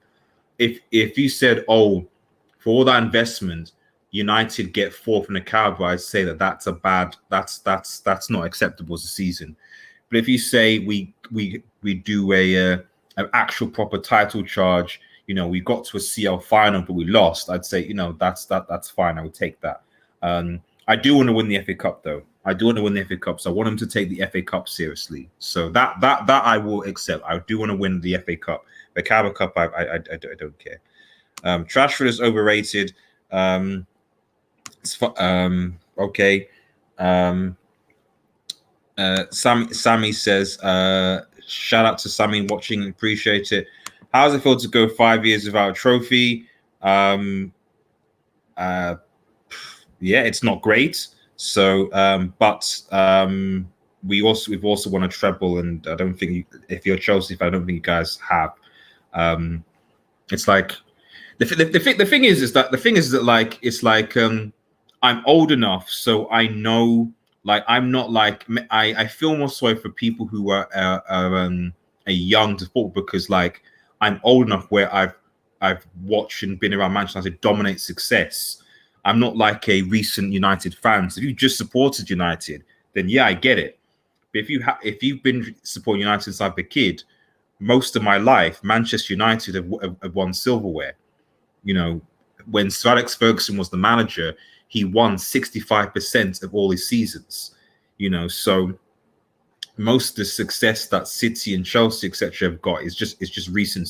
if you said, oh, for all that investment, United get 4th in the Carabao, I'd say that's a bad. That's not acceptable as a season. But if you say we do an actual proper title charge, you know, we got to a CL final but we lost, I'd say, you know, that's fine. I would take that. I do want to win the FA Cup though. I do want to win the FA Cup, so I want them to take the FA Cup seriously. So that I will accept. I do want to win the FA Cup. The Carabao Cup, I don't care. Trashford is overrated. Okay. Sammy says, shout out to Sammy watching, appreciate it. How does it feel to go 5 years without a trophy? Yeah, it's not great. So, we've also won a treble, and I don't think if you're Chelsea, I don't think you guys have. It's like the thing is that like it's like I'm old enough, so I know. Like I'm not like I feel more sorry for people who are young to football because like I'm old enough where I've watched and been around Manchester United dominate success. I'm not like a recent United fan. So if you just supported United, then yeah, I get it. But if you've been supporting United since I've been a kid, most of my life, Manchester United have won silverware. You know, when Sir Alex Ferguson was the manager, he won 65% of all his seasons. You know, so most of the success that City and Chelsea, etc., have got is just recent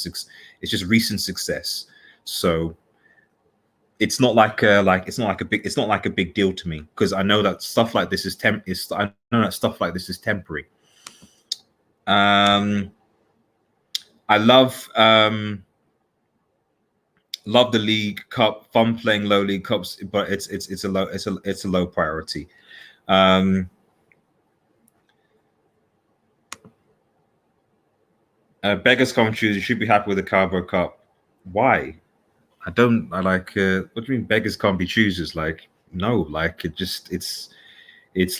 success. So it's not like a big deal to me because I know that stuff like this is temporary. I love the League Cup, fun playing low league cups, but it's a low priority. Beggars can't choose. You should be happy with the Carabao Cup. Why? I like. What do you mean beggars can't be choosers? Like no, like it's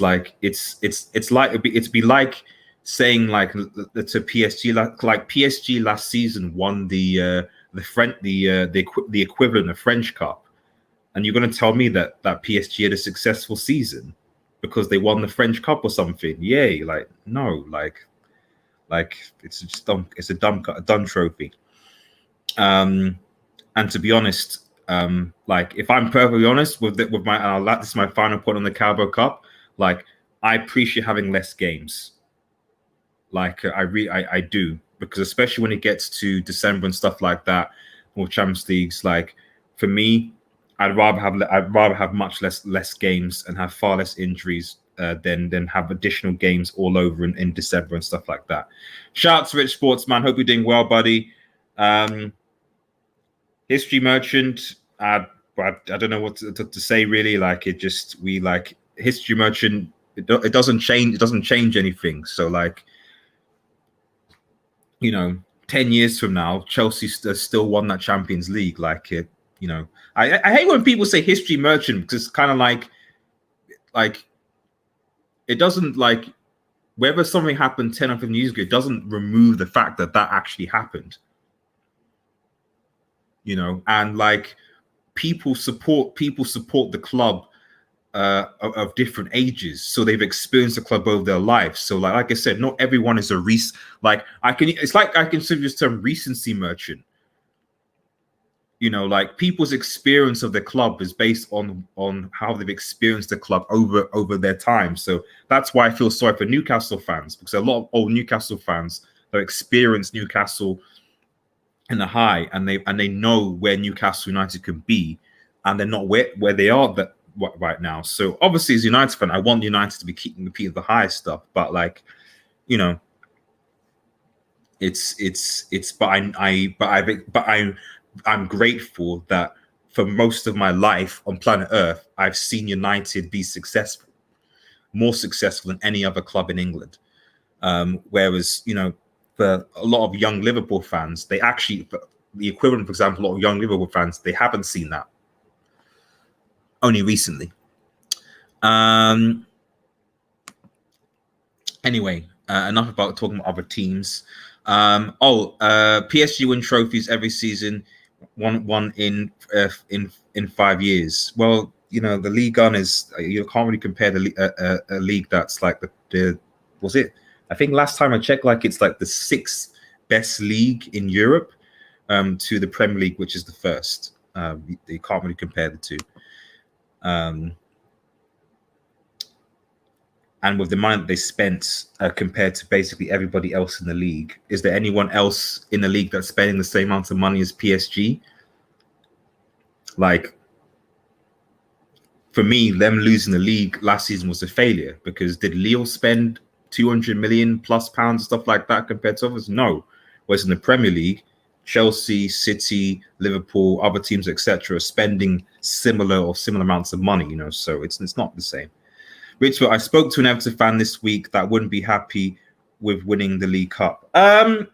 like it'd be like saying like to PSG like PSG last season won the equivalent of French Cup, and you're going to tell me that PSG had a successful season because they won the French Cup or something? Yay! Like no, like it's just dumb. It's a done trophy. And to be honest, like if I'm perfectly honest this is my final point on the Carabao Cup. Like I appreciate having less games. Like I do, because especially when it gets to December and stuff like that, or Champions Leagues, like for me, I'd rather have much less games and have far less injuries than have additional games all over in December and stuff like that. Shout out to Rich Sportsman. Hope you're doing well, buddy. History Merchant. I don't know what to say really. Like we like History Merchant. It doesn't change. It doesn't change anything. So like, you know, 10 years from now, Chelsea still won that Champions League. Like it, you know, I hate when people say History Merchant because it's kind of like it doesn't like whether something happened 10 or 15 years ago, it doesn't remove the fact that actually happened. You know, and like people support the club of different ages, so they've experienced the club over their life. So like I said, not everyone is a I can consider this term recency merchant. You know, like people's experience of the club is based on how they've experienced the club over their time. So that's why I feel sorry for Newcastle fans, because a lot of old Newcastle fans that experience Newcastle in the high, and they know where Newcastle United can be, and they're not where they are that right now. So obviously, as a United fan, I want United to be keeping the high stuff, but like, you know, it's but I'm grateful that for most of my life on planet Earth, I've seen United be successful, more successful than any other club in England. Whereas, you know, for a lot of young Liverpool fans, they actually, the equivalent, for example, a lot of young Liverpool fans, they haven't seen that only recently. Anyway, enough about talking about other teams. PSG win trophies every season, one in 5 years. Well, you know, the Ligue 1 is, you can't really compare a league that's like the was it? I think last time I checked, like it's like the 6th best league in Europe, to the Premier League, which is the first. You can't really compare the two. And with the money that they spent compared to basically everybody else in the league, is there anyone else in the league that's spending the same amount of money as PSG? Like, for me, them losing the league last season was a failure, because did Lille spend 200 million plus pounds, stuff like that compared to others? No. Whereas in the Premier League, Chelsea, City, Liverpool, other teams, etc., are spending similar amounts of money, you know, so it's not the same. Richard, I spoke to an Everton fan this week that wouldn't be happy with winning the League Cup. I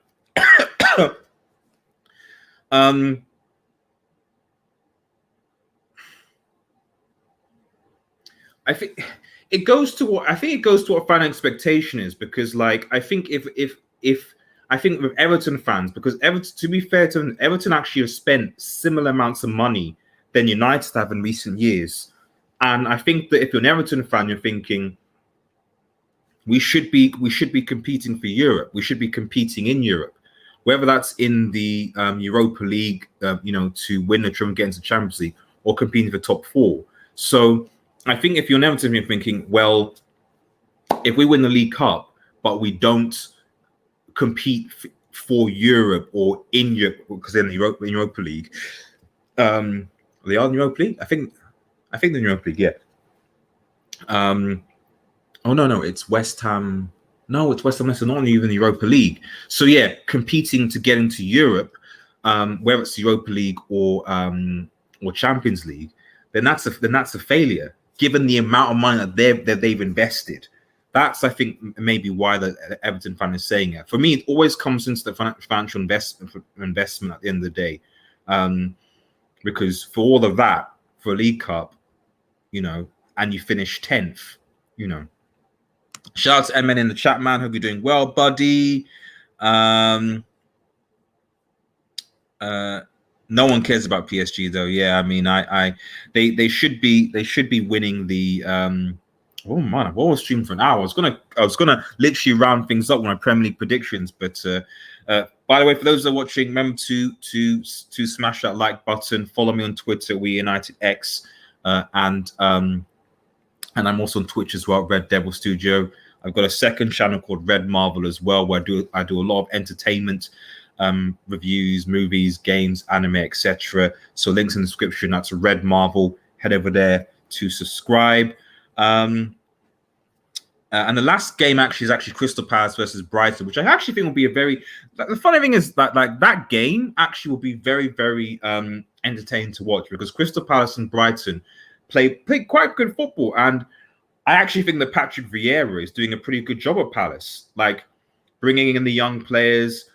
think it goes to what fan expectation is, because like I think if I think with Everton fans, because Everton, to be fair to them, Everton actually have spent similar amounts of money than United have in recent years. And I think that if you're an Everton fan, you're thinking we should be competing for Europe. We should be competing in Europe, whether that's in the Europa League, you know, to win the trophy, get into the Champions League, or competing for top 4. So I think if you're an Everton, you're thinking, well, if we win the League Cup, but we don't compete for Europe or in Europe, because they're in the Europa League, they are in the Europa League. I think they're in the Europa League. Yeah. Oh no, it's West Ham. No, it's West Ham. Leicester, not even the Europa League. So yeah, competing to get into Europe, whether it's the Europa League or Champions League, then that's a failure, given the amount of money that they've invested. That's, I think, maybe why the Everton fan is saying it. For me, it always comes into the financial investment at the end of the day, because for all of that, for a League Cup, you know, and you finish 10th, you know. Shout out to MN in the chat, man. Hope you're doing well, buddy. No one cares about PSG though. Yeah, I mean, they should be winning the oh man, I've always streamed for an hour. I was gonna literally round things up with my Premier League predictions, but by the way, for those that are watching, remember to smash that like button. Follow me on Twitter, We United X, and I'm also on Twitch as well, Red Devil Studio. I've got a second channel called Red Marvel as well, where I do a lot of entertainment reviews, movies, games, anime, etc. So links in the description. That's Red Marvel. Head over there to subscribe. And the last game is actually Crystal Palace versus Brighton, which I actually think will be a very. The funny thing is that that game actually will be very, very entertaining to watch, because Crystal Palace and Brighton play quite good football, and I actually think that Patrick Vieira is doing a pretty good job at Palace, like bringing in the young players.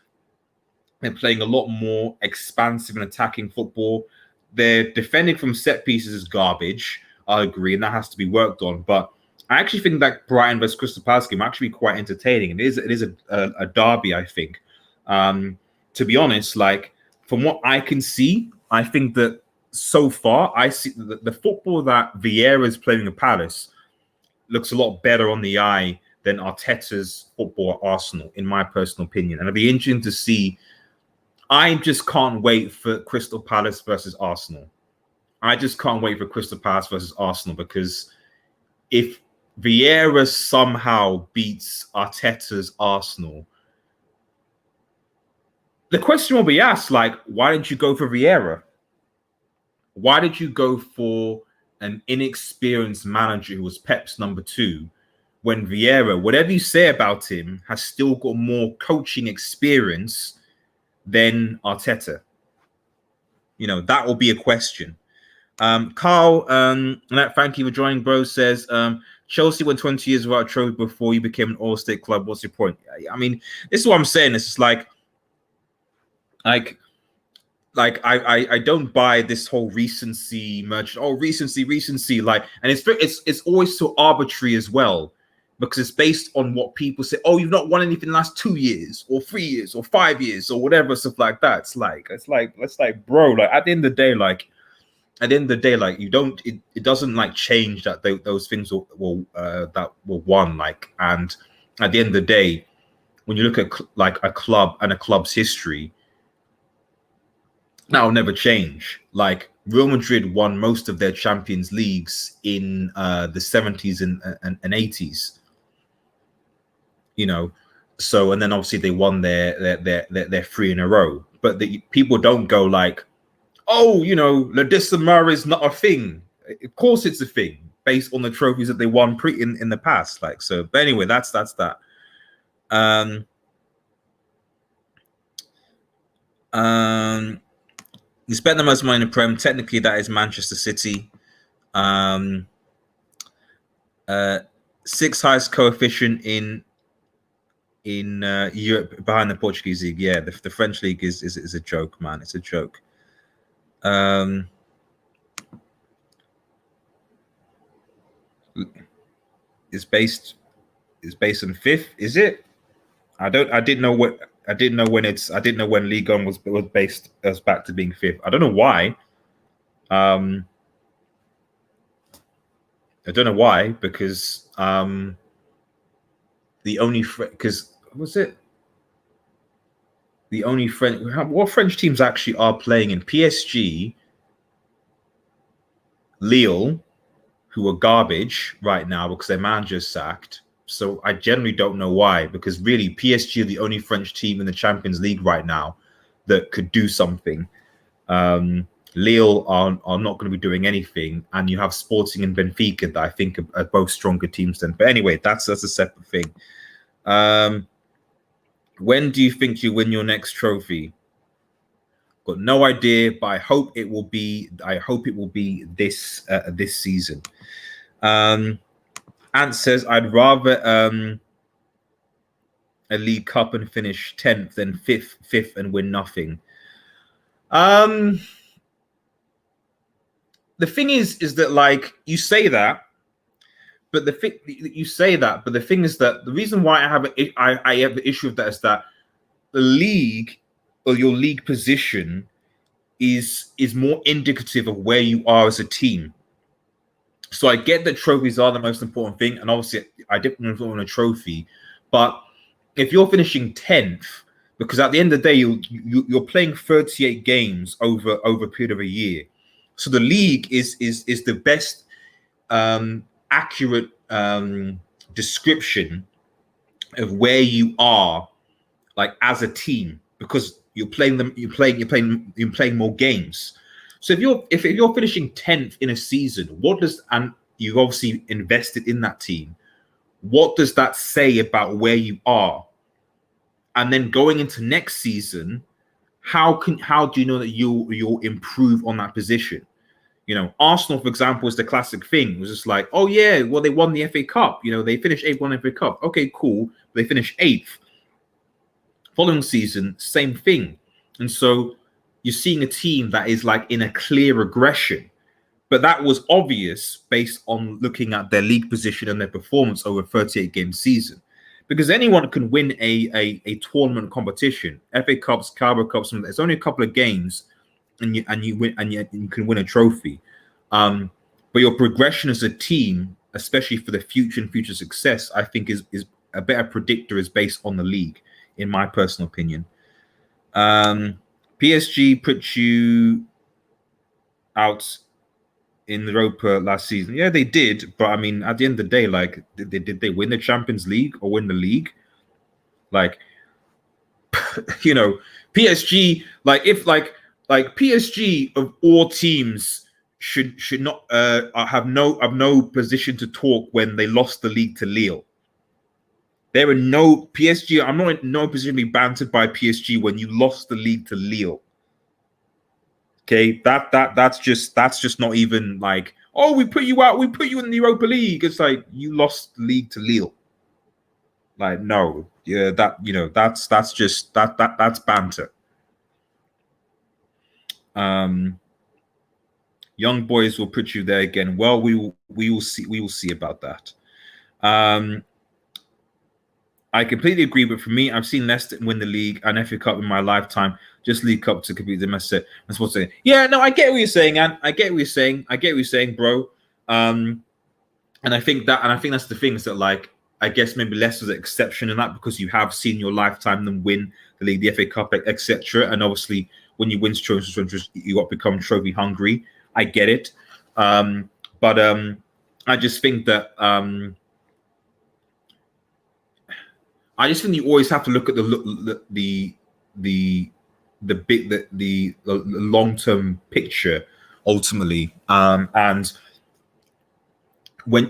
They're playing a lot more expansive and attacking football. Their defending from set pieces is garbage, I agree, and that has to be worked on. But I actually think that Brighton versus Crystal Palace game actually be quite entertaining. It is a derby, I think. To be honest, like from what I can see, I think that so far I see the football that Vieira is playing at Palace looks a lot better on the eye than Arteta's football at Arsenal, in my personal opinion. And it'll be interesting to see. I just can't wait for Crystal Palace versus Arsenal. I just can't wait for Crystal Palace versus Arsenal, because if Vieira somehow beats Arteta's Arsenal, the question will be asked, like, why didn't you go for Vieira? Why did you go for an inexperienced manager who was Pep's number 2 when Vieira, whatever you say about him, has still got more coaching experience than Arteta? You know, that will be a question. Carl, thank you for joining, bro, says Chelsea went 20 years without a trophy before you became an all-state club. What's your point? I mean, this is what I'm saying. It's just like I don't buy this whole recency merchant. Oh, recency. Like, and it's always so arbitrary as well, because it's based on what people say. Oh, you've not won anything in the last 2 years or 3 years or 5 years or whatever, stuff like that. It's like, bro, like at the end of the day, like you don't, it doesn't like change that those things that were won. Like, and at the end of the day, when you look at like a club and a club's history, that will never change. Like, Real Madrid won most of their Champions Leagues in the 70s and 80s. You know, so, and then obviously they won their 3 in a row. But people don't go like, oh, you know, La Decimara is not a thing. Of course it's a thing based on the trophies that they won in the past. Like, so, but anyway, that's that. You spent the most money in the Prem. Technically, that is Manchester City. 6th highest coefficient in Europe behind the Portuguese league. Yeah, the French league is a joke, man. It's a joke. It's based on 5th. Is it? I didn't know when Ligue 1 was based as back to being 5th. I don't know why. I don't know why, because the only what French teams actually are playing in PSG, Lille, who are garbage right now because their manager's sacked. So I generally don't know why, because really PSG are the only French team in the Champions League right now that could do something. Lille are not going to be doing anything, and you have Sporting and Benfica that I think are both stronger teams than. But anyway, that's a separate thing. When do you think you win your next trophy? Got no idea, but I hope it will be. This season. Ant says, I'd rather a League Cup and finish 10th than fifth and win nothing. The thing is that, like, you say that, but the thing is that the reason why I have an issue with that is that the league, or your league position, is more indicative of where you are as a team. So I get that trophies are the most important thing, and obviously I didn't want a trophy, but if you're finishing 10th, because at the end of the day you're playing 38 games over a period of a year, so the league is the best accurate description of where you are, like, as a team, because you're playing more games. So if you're finishing 10th in a season, and you've obviously invested in that team, what does that say about where you are? And then going into next season, how do you know that you'll improve on that position? You know, Arsenal, for example, is the classic thing. It was just like, oh yeah, well, they won the FA Cup. You know, they finished 8th, won the FA Cup. Okay, cool. They finished 8th. Following season, same thing. And so you're seeing a team that is like in a clear regression. But that was obvious based on looking at their league position and their performance over a 38-game season. Because anyone can win a tournament competition, FA Cups, Carabao Cups. There's only a couple of games, and you win, and you can win a trophy. But your progression as a team, especially for the future success, I think is a better predictor is based on the league, in my personal opinion. PSG put you out in Europa last season. Yeah, they did. But I mean, at the end of the day, like, did they win the Champions League or win the league? Like, you know, PSG, like PSG of all teams should not have no position to talk when they lost the league to Lille. There were no PSG. I'm not in no position to be bantered by PSG when you lost the league to Lille. Okay, that's just not even like, oh, we put you out, we put you in the Europa League. It's like you lost the league to Lille. Like, no, yeah, that's just that's banter. Young boys will put you there again. Well, we will see about that. I completely agree, but for me, I've seen Leicester win the league and FA Cup in my lifetime. Just League Cup to compete the mess. I'm supposed to say, yeah, no, I get what you're saying, and I get what you're saying, bro. And I think that's the thing is that, like, I guess maybe Leicester's an exception in that because you have seen your lifetime them win the league, the FA Cup, etc. And obviously, when you win trophies, you got to become trophy hungry. I get it, but I just think that I just think you always have to look at the long term picture ultimately, and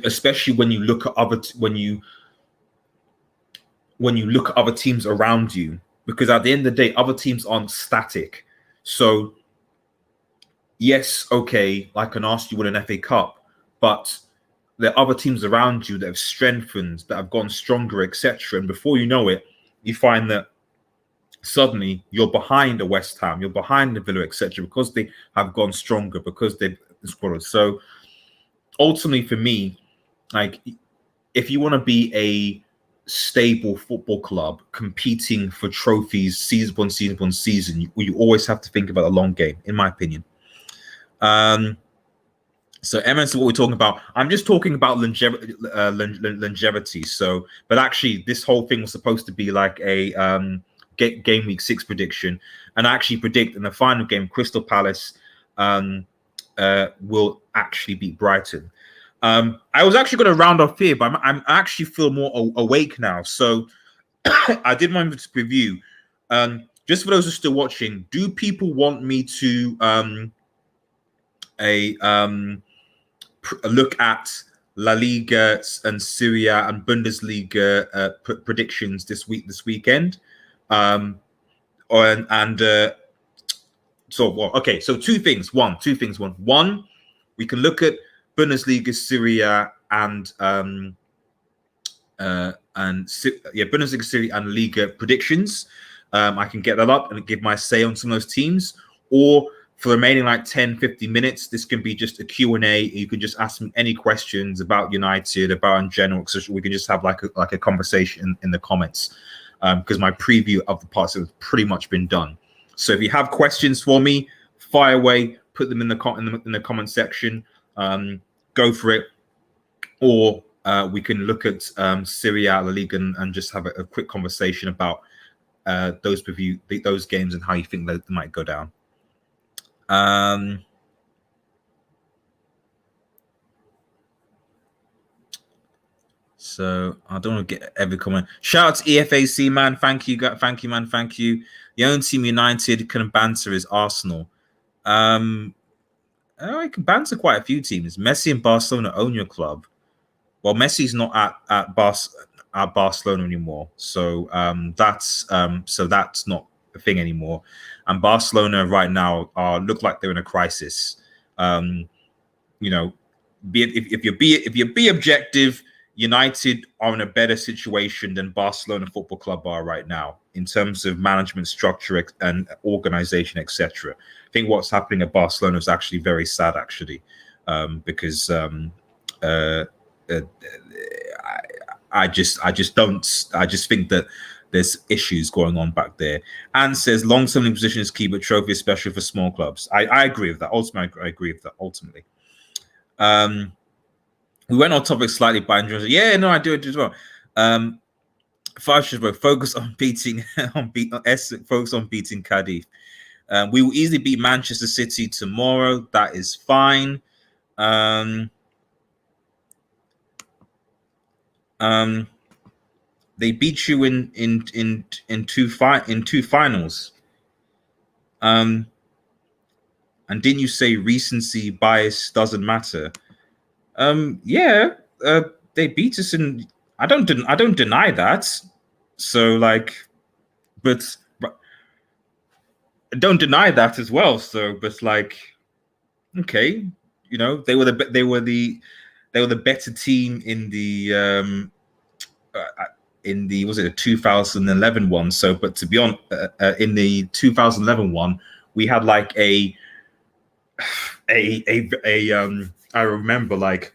especially when you look at other teams around you, because at the end of the day, other teams aren't static. So yes, okay, like an Arsenal win an FA Cup, but there are other teams around you that have strengthened, that have gone stronger, etc. And before you know it, you find that suddenly you're behind a West Ham, you're behind the Villa, etc., because they have gone stronger, because they've scored. So ultimately, for me, like, if you want to be a stable football club competing for trophies season upon season, you always have to think about the long game, in my opinion. So Emma, so what we're talking about, I'm just talking about longevity. So, but actually, this whole thing was supposed to be like a game week 6 prediction, and I actually predict in the final game, Crystal Palace will actually beat Brighton. I was actually going to round off here, but I actually feel more awake now. So I did want to review. Just for those who are still watching, do people want me to look at La Liga and Serie A and Bundesliga predictions this weekend? So two things. One, we can look at Bundesliga, Serie A, and Bundesliga, Serie A, and Liga predictions. I can get that up and give my say on some of those teams. Or for the remaining like 10, 15 minutes, this can be just a Q&A. You can just ask me any questions about United, about in general, etc. We can just have like a conversation in the comments, because my preview of the parts have pretty much been done. So if you have questions for me, fire away, put them in the comment section. Go for it. Or we can look at Serie A, La Liga, and just have a quick conversation about those games and how you think they might go down. So I don't want to get every comment. Shout out to EFAC, man. Thank you, man. Thank you. The only team United can banter is Arsenal. I can banter quite a few teams. Messi and Barcelona own your club. Well, Messi's not at Barcelona anymore, so that's not a thing anymore. And Barcelona right now look like they're in a crisis. If you're be objective, United are in a better situation than Barcelona Football Club are right now in terms of management structure and organization, etc. I think what's happening at Barcelona is actually very sad, actually, because I just think that there's issues going on back there. And says long-term position is key, but trophy especially for small clubs. I agree with that. Ultimately, I agree with that. Ultimately, we went on topic slightly by enjoying. Yeah, no, I do it as well. Five should focus on beating focus on beating Cadiz. We will easily beat Manchester City tomorrow. That is fine. They beat you in two finals. And didn't you say recency bias doesn't matter? Yeah, they beat us in. I don't deny that. So like, but I don't deny that as well. So, but like, okay, they were the better team in the was it a 2011 one. So, but to be honest, in the 2011 one, we had like I remember like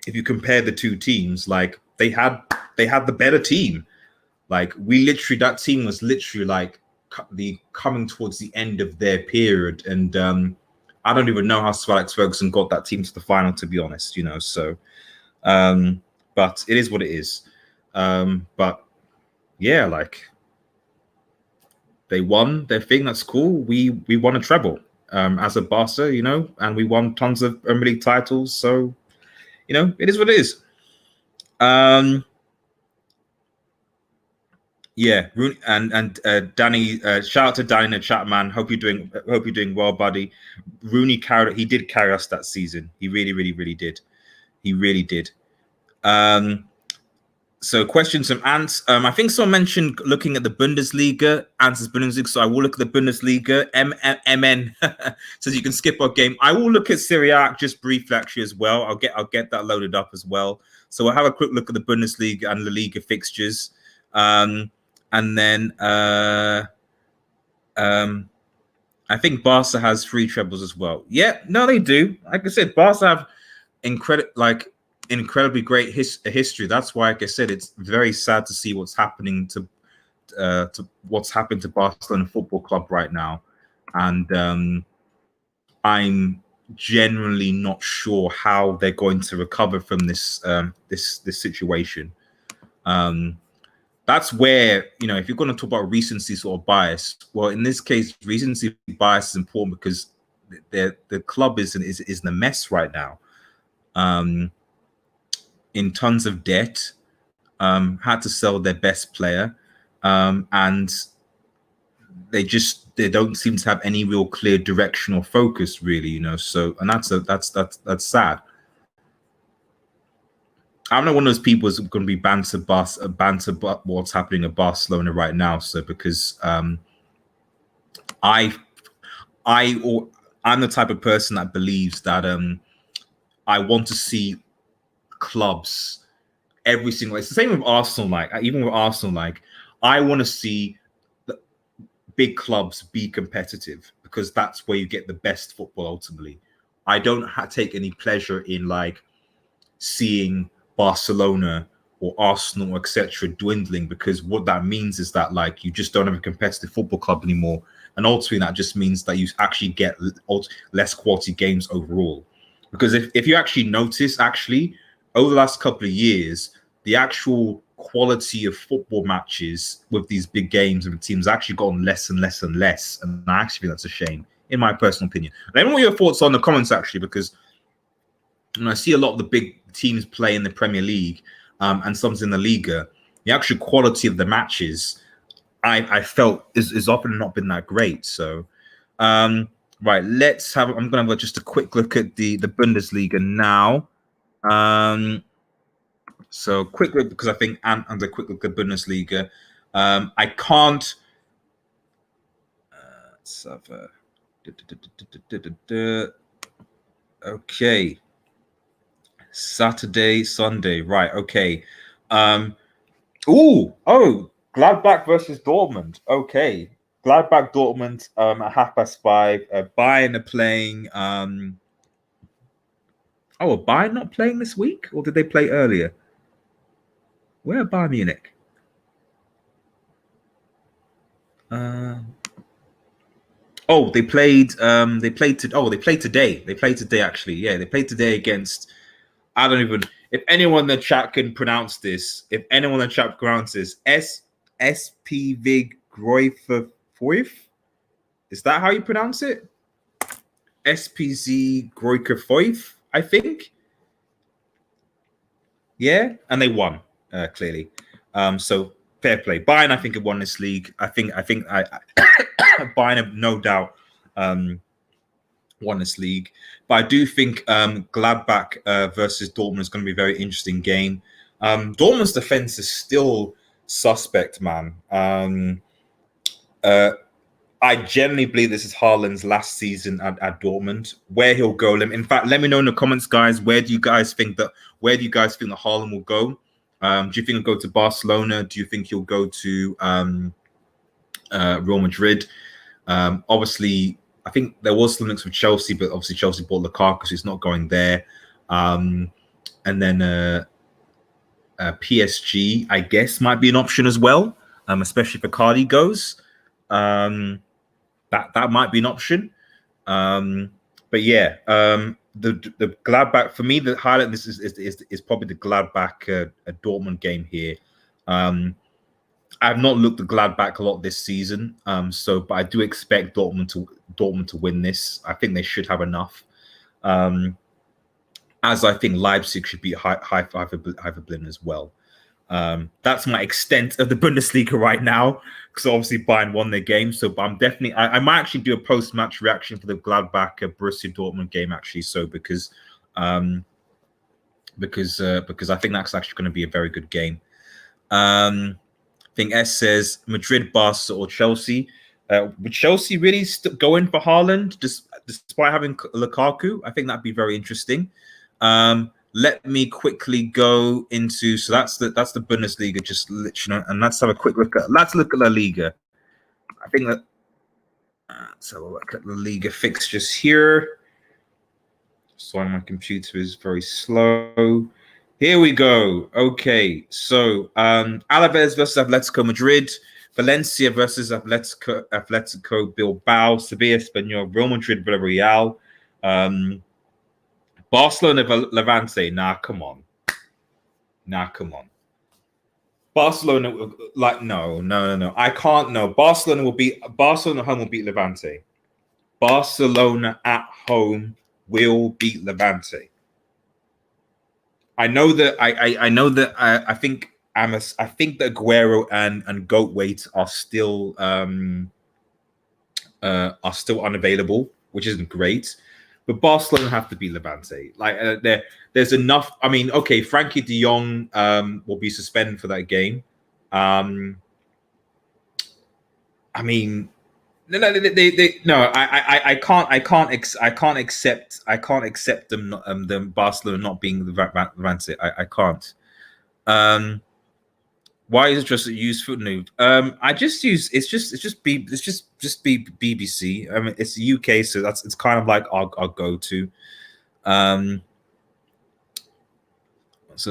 if you compare the two teams, like they had the better team. Like we literally, that team was literally like the coming towards the end of their period, and I don't even know how Sir Alex Ferguson got that team to the final, to be honest. So but it is what it is. But yeah, like they won their thing. That's cool. We won a treble as a Barca, and we won tons of Premier League titles. So it is what it is. Yeah, and Danny, shout out to Danny in the chat, man. Hope you're doing well, buddy. Rooney did carry us that season. He really, really, really did. He really did. So questions from Ants. I think someone mentioned looking at the Bundesliga. Ants Bundesliga, so I will look at the Bundesliga. MN says you can skip our game. I will look at Serie A just briefly actually as well. I'll get that loaded up as well. So we'll have a quick look at the Bundesliga and La Liga fixtures. And then I think Barca has 3 trebles as well. Yeah, no, they do. Like I said, Barca have incredibly great history. That's why, like I said, it's very sad to see what's happening to what's happened to Barcelona Football Club right now, and I'm generally not sure how they're going to recover from this situation. That's where, if you're going to talk about recency sort of bias, well, in this case, recency bias is important because the club is in a mess right now. In tons of debt, had to sell their best player, and they don't seem to have any real clear direction or focus, really, So, and that's sad. I'm not one of those people who's going to be banter what's happening at Barcelona right now. So because I'm the type of person that believes that I want to see clubs every single. It's the same with Arsenal. Like even with Arsenal, like I want to see the big clubs be competitive because that's where you get the best football. Ultimately, I don't take any pleasure in like seeing Barcelona or Arsenal, etc., dwindling, because what that means is that like you just don't have a competitive football club anymore, and ultimately that just means that you actually get less quality games overall. Because if you actually notice, over the last couple of years, the actual quality of football matches with these big games and teams actually gotten less and less and less, and I actually think that's a shame, in my personal opinion. Let me know what your thoughts are in the comments, actually, because I see a lot of the big teams play in the Premier League and some in the Liga. The actual quality of the matches, I felt is often not been that great. So, right, I'm going to have just a quick look at the Bundesliga now. So quick look, because I think and a quick look at Bundesliga. I can't. Let's have okay. Saturday, Sunday, right? Okay. Gladbach versus Dortmund. Okay, Gladbach, Dortmund. At 5:30. Bayern are playing. Are Bayern not playing this week, or did they play earlier? Where are Bayern Munich? They played. They played today. They played today, actually. Yeah, they played today against. I don't even. If anyone in the chat can pronounce this, SP Vig Groifer. Is that how you pronounce it? SPZ Groiker, I think. Yeah, and they won clearly. So fair play. Bayern, I think, have won this league. I think Bayern have no doubt won this league. But I do think Gladbach versus Dortmund is going to be a very interesting game. Dortmund's defense is still suspect, man. I generally believe this is Haaland's last season at Dortmund. Where he'll go, in fact, let me know in the comments, guys. Where do you guys think that Haaland will go? Do you think he'll go to Barcelona? Do you think he'll go to Real Madrid? Obviously, I think there was some links with Chelsea, but obviously Chelsea bought Lukaku, so he's not going there. And then PSG, I guess, might be an option as well, especially if Icardi goes. That might be an option. But yeah, the Gladbach, for me, the highlight this is probably the Gladbach Dortmund game here. I've not looked at Gladbach a lot this season, but I do expect Dortmund to win this. I think they should have enough. As I think Leipzig should beat Hertha Berlin as well. That's my extent of the Bundesliga right now, because obviously Bayern won their game. So, but I might actually do a post-match reaction for the Gladbach Borussia Dortmund game actually. So because I think that's actually going to be a very good game. I think S says Madrid, Barca, or Chelsea. Would Chelsea really go in for Haaland despite having Lukaku? I think that'd be very interesting. Let me quickly go into that's the Bundesliga, just literally, and let's have a quick look at La Liga. I think that so we'll look at La Liga fixtures here. Sorry, my computer is very slow. Here we go. Okay, so Alaves versus Atletico Madrid, Valencia versus Atletico Bilbao, Sevilla, Espanyol, Real Madrid, Villarreal. Barcelona, Levante. Nah, come on. Barcelona, no. I can't. No, Barcelona home will beat Levante. Barcelona at home will beat Levante. I know that. I think that Aguero and Goatweight are still unavailable, which isn't great. But Barcelona have to beat Levante. There's enough. I mean, okay, Frankie de Jong will be suspended for that game. I mean, I can't accept them Barcelona not being Levante. I can't. Why is it just a use footnote? I just use it's just BBC. I mean, it's the UK, so it's kind of like our go-to. So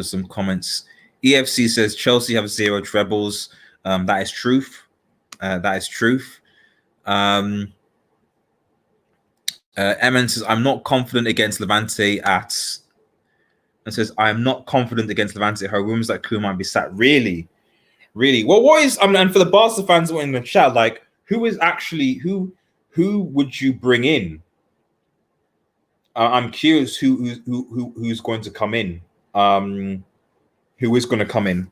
some comments. EFC says Chelsea have 0 trebles. That is truth. Emin says I'm not confident against Levante at. And says I am not confident against Levante. Her rumors that Koeman might be sat. Really. Well, what is? I mean, and for the Barca fans in the chat, like, who would you bring in? I'm curious who's going to come in. Who is going to come in?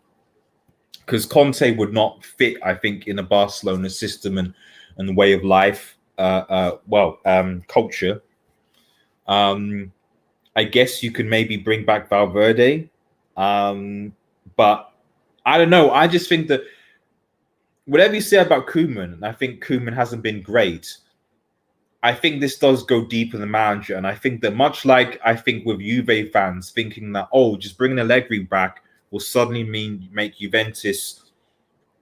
Because Conte would not fit, I think, in a Barcelona system and way of life. Culture. I guess you could maybe bring back Valverde, but. I don't know. I just think that whatever you say about Koeman, and I think Koeman hasn't been great, I think this does go deeper than the manager. And I think that much like I think with Juve fans thinking that, just bringing Allegri back will suddenly make Juventus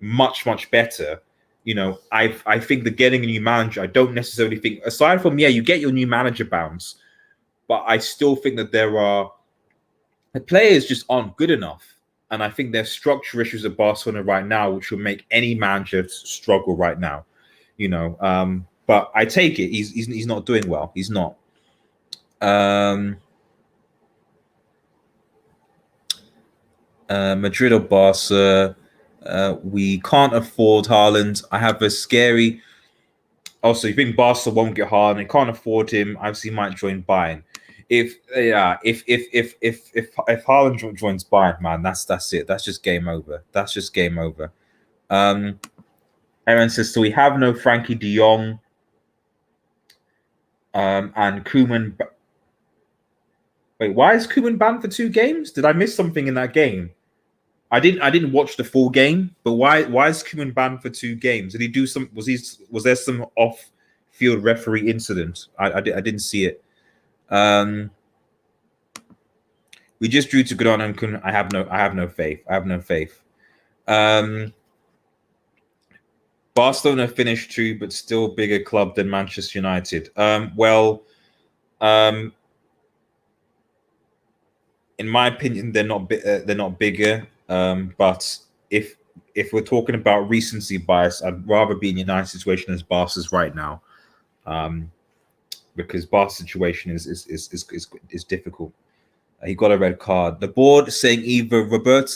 much, much better. You know, I think that getting a new manager, I don't necessarily think, aside from, you get your new manager bounce, but I still think that the players just aren't good enough. And I think there's structure issues at Barcelona right now, which will make any manager struggle right now. You know, but I take it he's not doing well. He's not. Madrid or Barca? We can't afford Haaland. I have a scary. Also, you think Barca won't get Haaland? They can't afford him. Obviously, he might join Bayern. If Haaland joins Bayern, man, that's it. That's just game over. That's just game over. Aaron says, so we have no Frankie De Jong and Koeman. Wait, why is Koeman banned for 2 games? Did I miss something in that game? I didn't watch the full game, but why is Koeman banned for 2 games? Did he do some? Was there some off field referee incident? I didn't see it. We just drew to Gunnar and Koeman. I have no faith. I have no faith. Barcelona finished 2, but still bigger club than Manchester United. In my opinion, they're not bigger. But if we're talking about recency bias, I'd rather be in United's situation as Barca's right now, because Barca's situation is difficult. He got a red card. The board saying either Robert.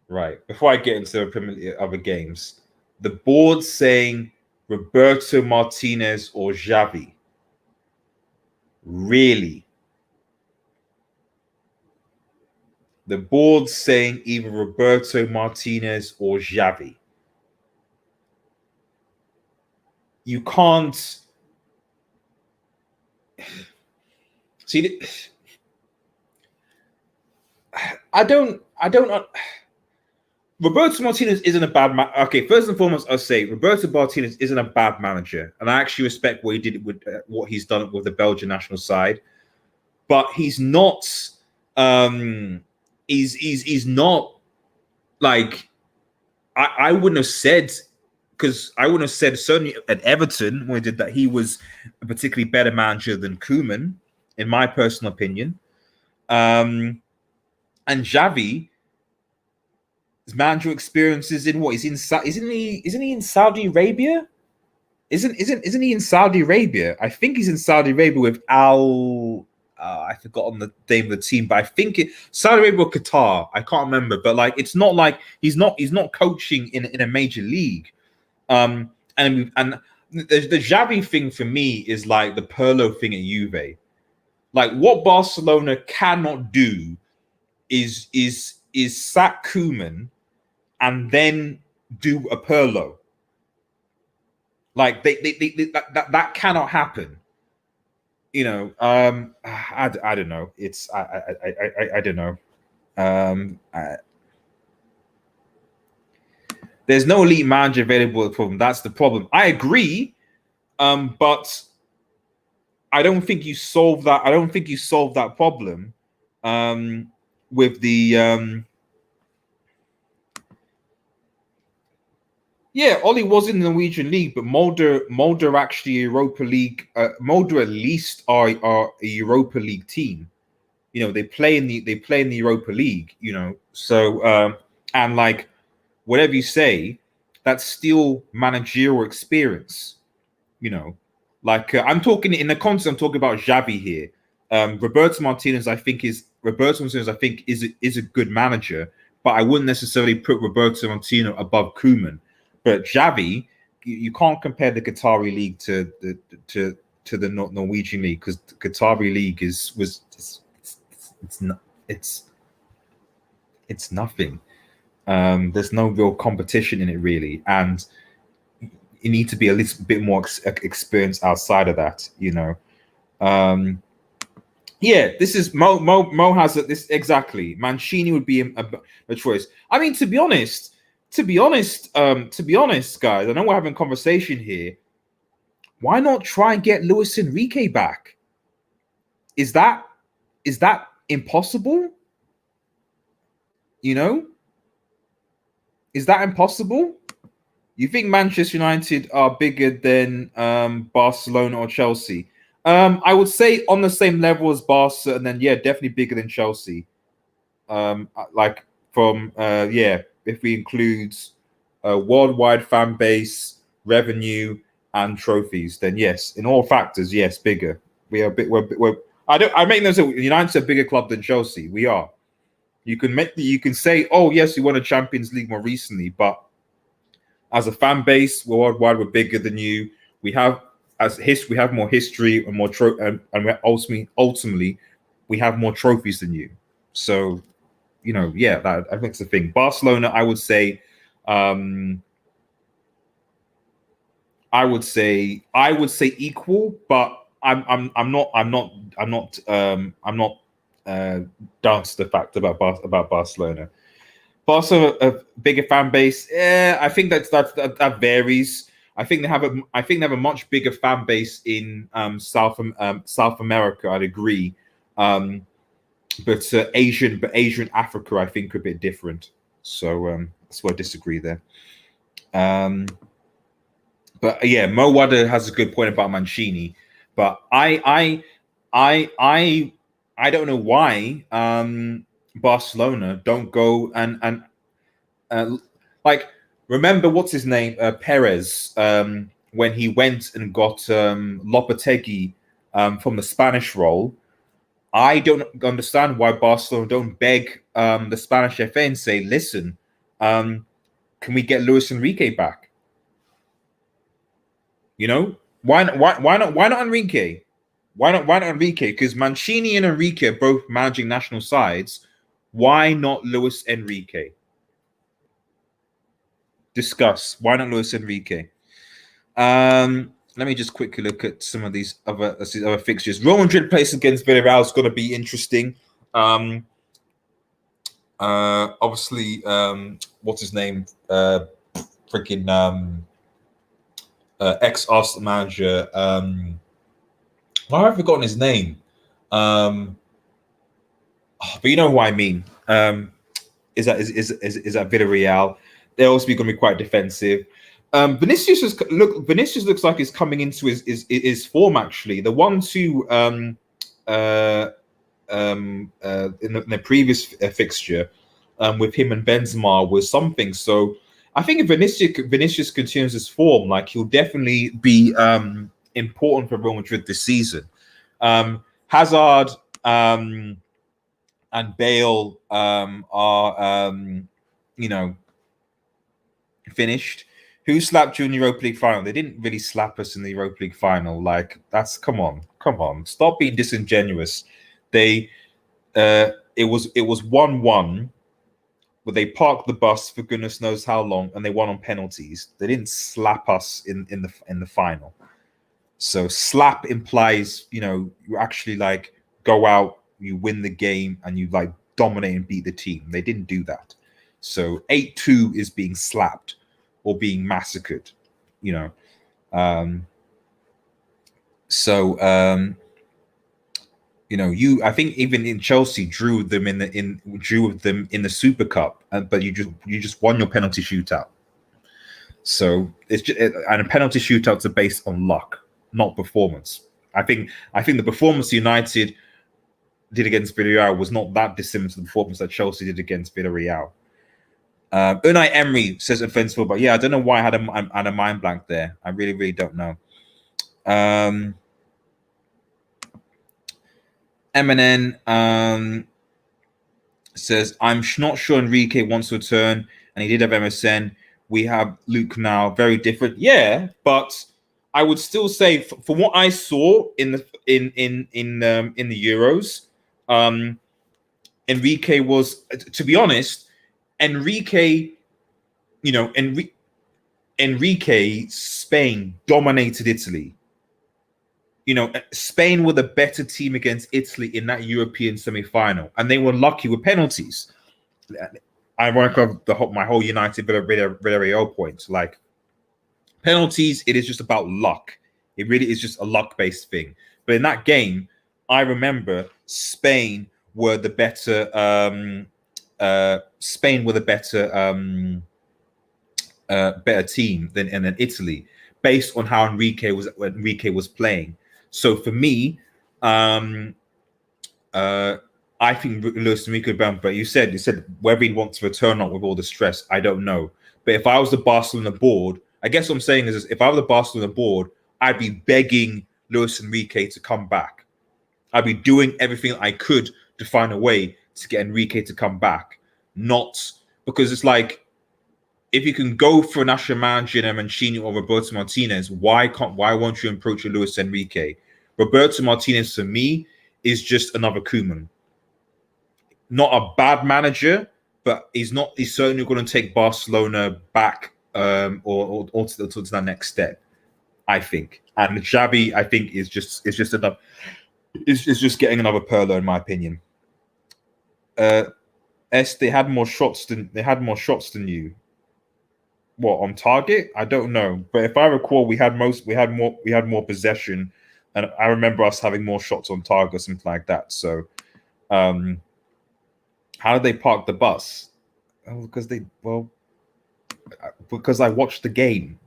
Right. Before I get into the other games, the board saying Roberto Martinez or Xavi. Really? The board saying either Roberto Martinez or Xavi. You can't see. I don't. Roberto Martinez isn't a bad man. Okay, first and foremost, I'll say Roberto Martinez isn't a bad manager, and I actually respect what he did with what he's done with the Belgian national side. But he's not. He's not like I wouldn't have said, because I wouldn't have said certainly at Everton when he did that he was a particularly better manager than Koeman, in my personal opinion. And Xavi. His manager experiences in what? Isn't he in Saudi Arabia? Isn't he in Saudi Arabia? I think he's in Saudi Arabia with I've forgotten the name of the team, but I think Saudi Arabia or Qatar. I can't remember, but like it's not like he's not coaching in a major league. And the Xavi thing for me is like the Pirlo thing at Juve. Like what Barcelona cannot do is sack Koeman and then do a Pirlo. Like that cannot happen. You know, I don't know. It's I don't know. There's no elite manager available at the problem. That's the problem. I agree, but I don't think you solve that. I don't think you solve that problem with the. Yeah, Ollie was in the Norwegian league, but Mulder actually Europa League. Mulder at least are a Europa League team. You know, they play in the Europa League. You know, so and like whatever you say, that's still managerial experience. You know, like I'm talking in the context. I'm talking about Xavi here. Roberto Martinez, I think is a good manager, but I wouldn't necessarily put Roberto Martinez above Koeman. But Xavi, you can't compare the Qatari league to the Norwegian league, because the Qatari league it's nothing. There's no real competition in it really, and you need to be a little bit more experienced outside of that. You know. Yeah, this is Mo has this exactly. Mancini would be a choice. I mean, to be honest, guys, I know we're having a conversation here. Why not try and get Luis Enrique back? Is that impossible? You know, is that impossible? You think Manchester United are bigger than Barcelona or Chelsea? I would say on the same level as Barca, and then definitely bigger than Chelsea. If we include worldwide fan base, revenue, and trophies, then yes, in all factors, yes, bigger. We are big. I make no sense. United's a bigger club than Chelsea. We are. You can say, oh yes, we won a Champions League more recently, but as a fan base, worldwide, we're bigger than you. We have as history, we have more history and more and we're ultimately we have more trophies than you. So, yeah, that I think it's the thing. Barcelona, I would say, equal, but I'm not down to the fact about Barcelona. Barcelona a bigger fan base. Yeah, I think that varies. I think they have a much bigger fan base in South America. I'd agree, but Asian Africa, I think, are a bit different. So that's where I disagree there. But yeah, Mo Wada has a good point about Mancini, but I don't know why Barcelona don't go and like, remember what's his name, Perez, when he went and got Lopetegui from the Spanish role. I don't understand why Barcelona don't beg the Spanish FA and say, listen, can we get Luis Enrique back? Why not Enrique? Why not Enrique? Because Mancini and Enrique are both managing national sides. Why not Luis Enrique? Discuss. Why not Luis Enrique? Let me just quickly look at some of these other fixtures. Real Madrid plays against Villarreal is going to be interesting. Obviously, what's his name? Freaking ex-Arsenal manager. Why have I forgotten his name? But you know who I mean. Is that Villarreal? They're also going to be quite defensive. Vinicius looks like he's coming into his form, actually. The 1-2 in the previous fixture with him and Benzema was something. So I think if Vinicius continues his form, like, he'll definitely be important for Real Madrid this season. Hazard and Bale are finished. Who slapped you in the Europa League final? They didn't really slap us in the Europa League final. Like, that's come on, stop being disingenuous. It was 1-1, but they parked the bus for goodness knows how long, and they won on penalties. They didn't slap us in the final. So slap implies, you actually, like, go out, you win the game, and you, like, dominate and beat the team. They didn't do that. So 8-2 is being slapped or being massacred, I think even in Chelsea drew them in the Super Cup, but you just won your penalty shootout. So it's just, and penalty shootouts are based on luck, not performance. I think the performance United did against Villarreal was not that dissimilar to the performance that Chelsea did against Villarreal. Unai Emery says offensive, but yeah, I don't know why I had a mind blank there. I really, really don't know. MNN says, I'm not sure Enrique wants to return, and he did have MSN. We have Luke now, very different. Yeah, but I would still say, from what I saw in the Euros, Enrique was, to be honest, Enrique, Spain dominated Italy. Spain were the better team against Italy in that European semi-final, and they were lucky with penalties. I want to cover my whole United Villarreal points. Like, penalties, it is just about luck. It really is just a luck-based thing. But in that game, I remember Spain were the better. Better team than Italy, based on how Enrique was playing. So for me, I think Luis Enrique would bounce. But you said whether he wants to return or not with all the stress, I don't know. But if I was the Barcelona board, I guess what I'm saying is if I was the Barcelona board, I'd be begging Luis Enrique to come back. I'd be doing everything I could to find a way to get Enrique to come back. Not because it's like, if you can go for Nacho Manager and Mancini or Roberto Martinez, why won't you approach a Luis Enrique? Roberto Martinez for me is just another Koeman. Not a bad manager, but he's certainly going to take Barcelona back or to that next step, I think. And Xavi, I think, is just enough. Is just getting another Perlo, in my opinion. They had more shots than you. What, on target? I don't know, but if I recall, we had more possession, and I remember us having more shots on target or something like that. So, how did they park the bus? Oh, because I watched the game,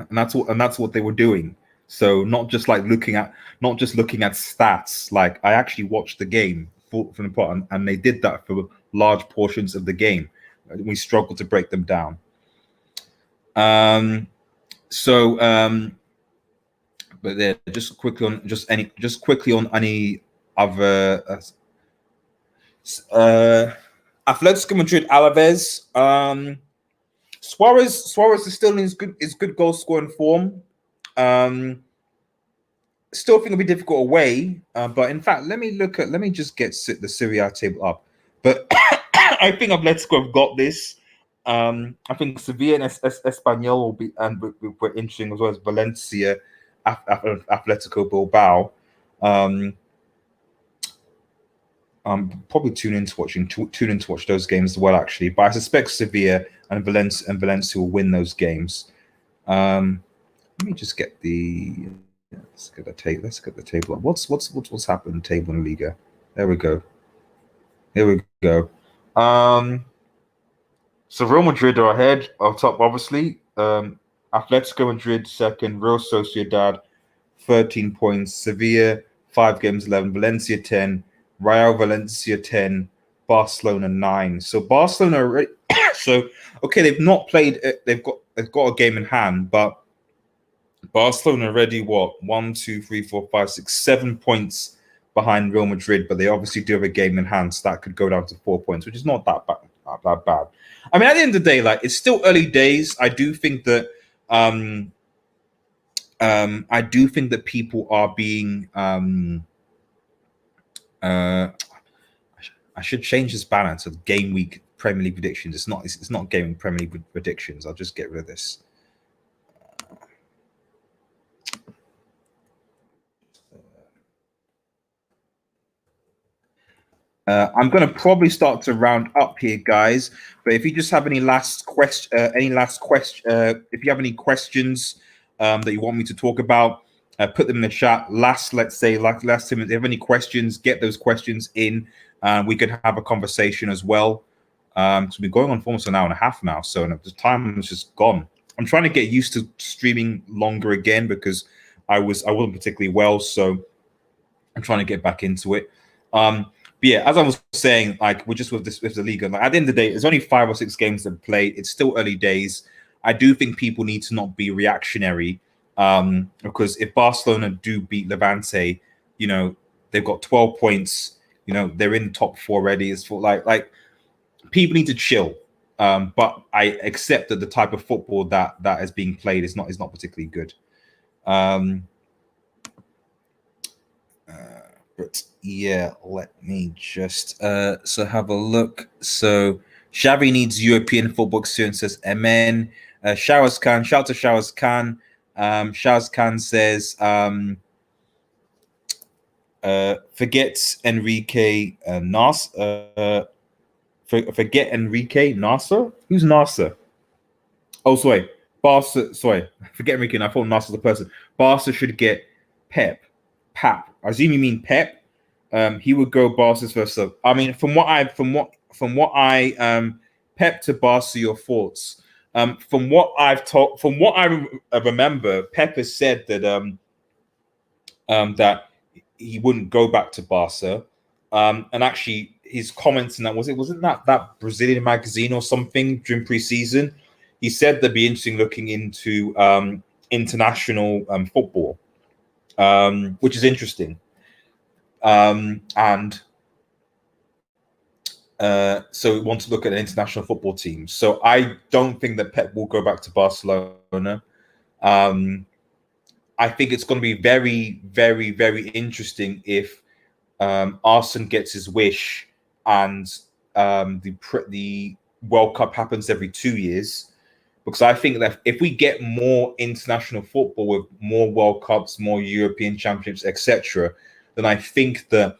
and that's what they were doing. So not just looking at stats. Like, I actually watched the game from the part, and they did that for large portions of the game. We struggled to break them down. But then just quickly on any other Atletico Madrid, Alaves. Suarez is still in his good goal scoring form. Still think it'll be difficult away, but in fact, let me just get the Serie A table up. But I think Atletico have got this. I think Sevilla and Espanyol will be we're interesting, as well as Valencia, Atletico Bilbao. Probably tune in to watch those games as well, actually. But I suspect Sevilla and Valencia will win those games. Let me just get the let's get the table up. What's happened in the table in Liga? There we go. Here we go. So Real Madrid are ahead of top, obviously. Atletico Madrid second, Real Sociedad 13 points, Sevilla 5 games 11, Valencia 10, Real Valencia 10, Barcelona 9. So Barcelona already, so okay, they've not played. They've got a game in hand, but Barcelona already 1, 2, 3, 4, 5, 6, 7 points behind Real Madrid, but they obviously do have a game in hand, so that could go down to 4 points, which is not that bad. I mean, at the end of the day, it's still early days. I do think that people are being I should change this banner to game week Premier League predictions. It's not game week Premier League predictions. I'll just get rid of this. I'm going to probably start to round up here, guys. But if you just have any last question, if you have any questions that you want me to talk about, put them in the chat. Last 10 minutes. If you have any questions, get those questions in. We can have a conversation as well. So we're going on for almost an hour and a half now, so the time is just gone. I'm trying to get used to streaming longer again because I wasn't particularly well, so I'm trying to get back into it. But yeah, as I was saying, we're just with the league. At the end of the day, there's only 5 or 6 games to play. It's still early days. I do think people need to not be reactionary, because if Barcelona do beat Levante, they've got 12 points. They're in the top 4 already. It's for people need to chill. But I accept that the type of football that is being played is not particularly good. But yeah, let me just so have a look. So Xavi needs European football experience, says Amen. Showers Khan, shout to Showers Khan. Showers Khan says forget Enrique forget Enrique Nasser. Who's Nasser? Oh, sorry, Barca. Sorry, forget Enrique. I thought Nasser's the person. Barca should get Pep. I assume you mean Pep. He would go Barca's first sub. I mean, from what I Pep to Barca, your thoughts. From what I remember, Pep has said that that he wouldn't go back to Barca. And actually, his comments in that wasn't that Brazilian magazine or something during preseason. He said they'd be interesting looking into international football. Which is interesting. And So we want to look at an international football team. So I don't think that Pep will go back to Barcelona. I think it's going to be very, very, very interesting if Arsene gets his wish and the World Cup happens every 2 years. Because I think that if we get more international football with more World Cups, more European Championships, etc., then I think that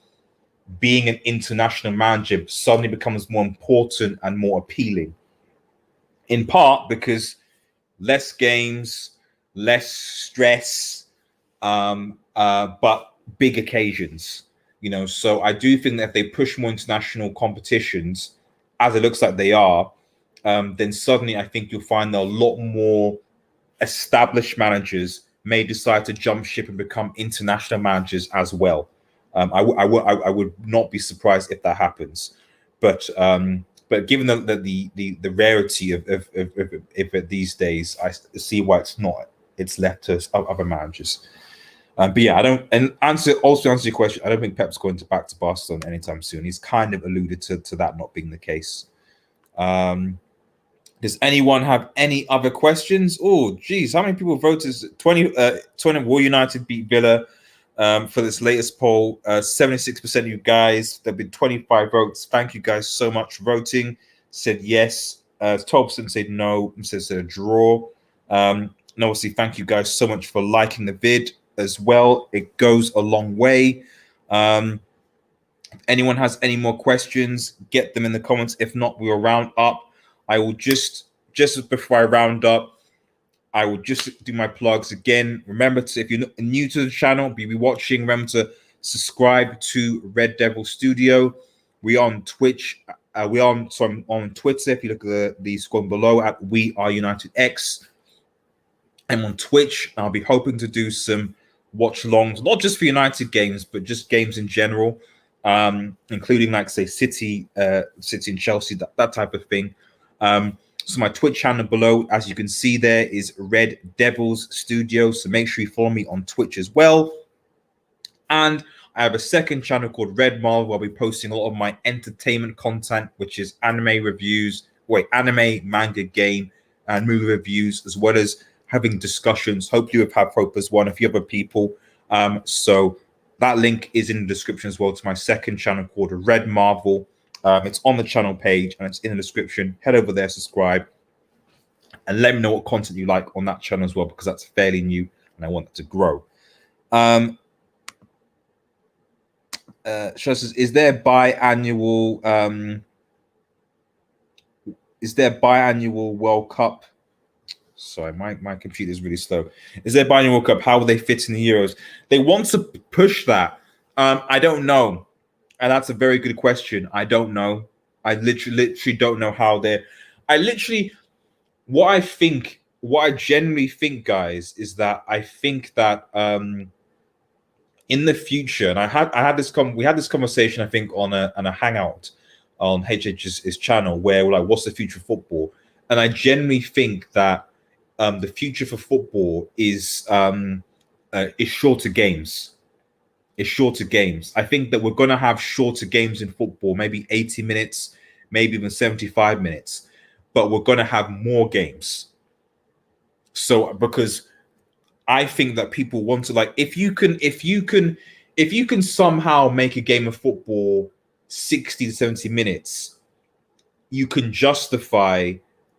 being an international manager suddenly becomes more important and more appealing. In part because less games, less stress, but big occasions. So I do think that if they push more international competitions, as it looks like they are, then suddenly I think you'll find that a lot more established managers may decide to jump ship and become international managers as well. I would not be surprised if that happens, but given the rarity of these days, I see why it's left to other managers. But yeah, I don't. And answer your question. I don't think Pep's going back to Barcelona anytime soon. He's kind of alluded to that not being the case. Does anyone have any other questions? Oh, geez, how many people voted? 20 War United beat Villa for this latest poll. 76% of you guys. There've been 25 votes. Thank you guys so much for voting. Said yes. 12% said no. Says a draw. And obviously, thank you guys so much for liking the vid as well. It goes a long way. If anyone has any more questions, get them in the comments. If not, we'll round up. I will just before I round up, I will just do my plugs again. Remember to, if you're new to the channel, be watching, remember to subscribe to Red Devil Studio. We are on Twitch. I'm on Twitter. If you look at the screen below at We Are United X. I'm on Twitch. I'll be hoping to do some watch longs, not just for United games, but just games in general, including like say City and Chelsea, that type of thing. So my Twitch channel below, as you can see there, is Red Devils Studio. So make sure you follow me on Twitch as well. And I have a second channel called Red Marvel, where I'll be posting a lot of my entertainment content, which is anime reviews, anime, manga, game, and movie reviews, as well as having discussions, hopefully with Hope as well, and a few other people. So that link is in the description as well to my second channel called Red Marvel. It's on the channel page and it's in the description. Head over there, subscribe, and let me know what content you like on that channel as well, because that's fairly new and I want it to grow. Says, is there biannual World Cup? Sorry, my computer is really slow. Is there biannual World Cup? How will they fit in the Euros? They want to push that. I don't know. And that's a very good question. I don't know. I literally don't know how they're. What I genuinely think, guys, is that I think that in the future, and we had this conversation, I think, on a hangout on HH's channel, where we're like, what's the future of football? And I genuinely think that the future for football is shorter games. Is shorter games. I think that we're going to have shorter games in football, maybe 80 minutes, maybe even 75 minutes, but we're going to have more games. So because I think that people want to, like, if you can somehow make a game of football 60 to 70 minutes, you can justify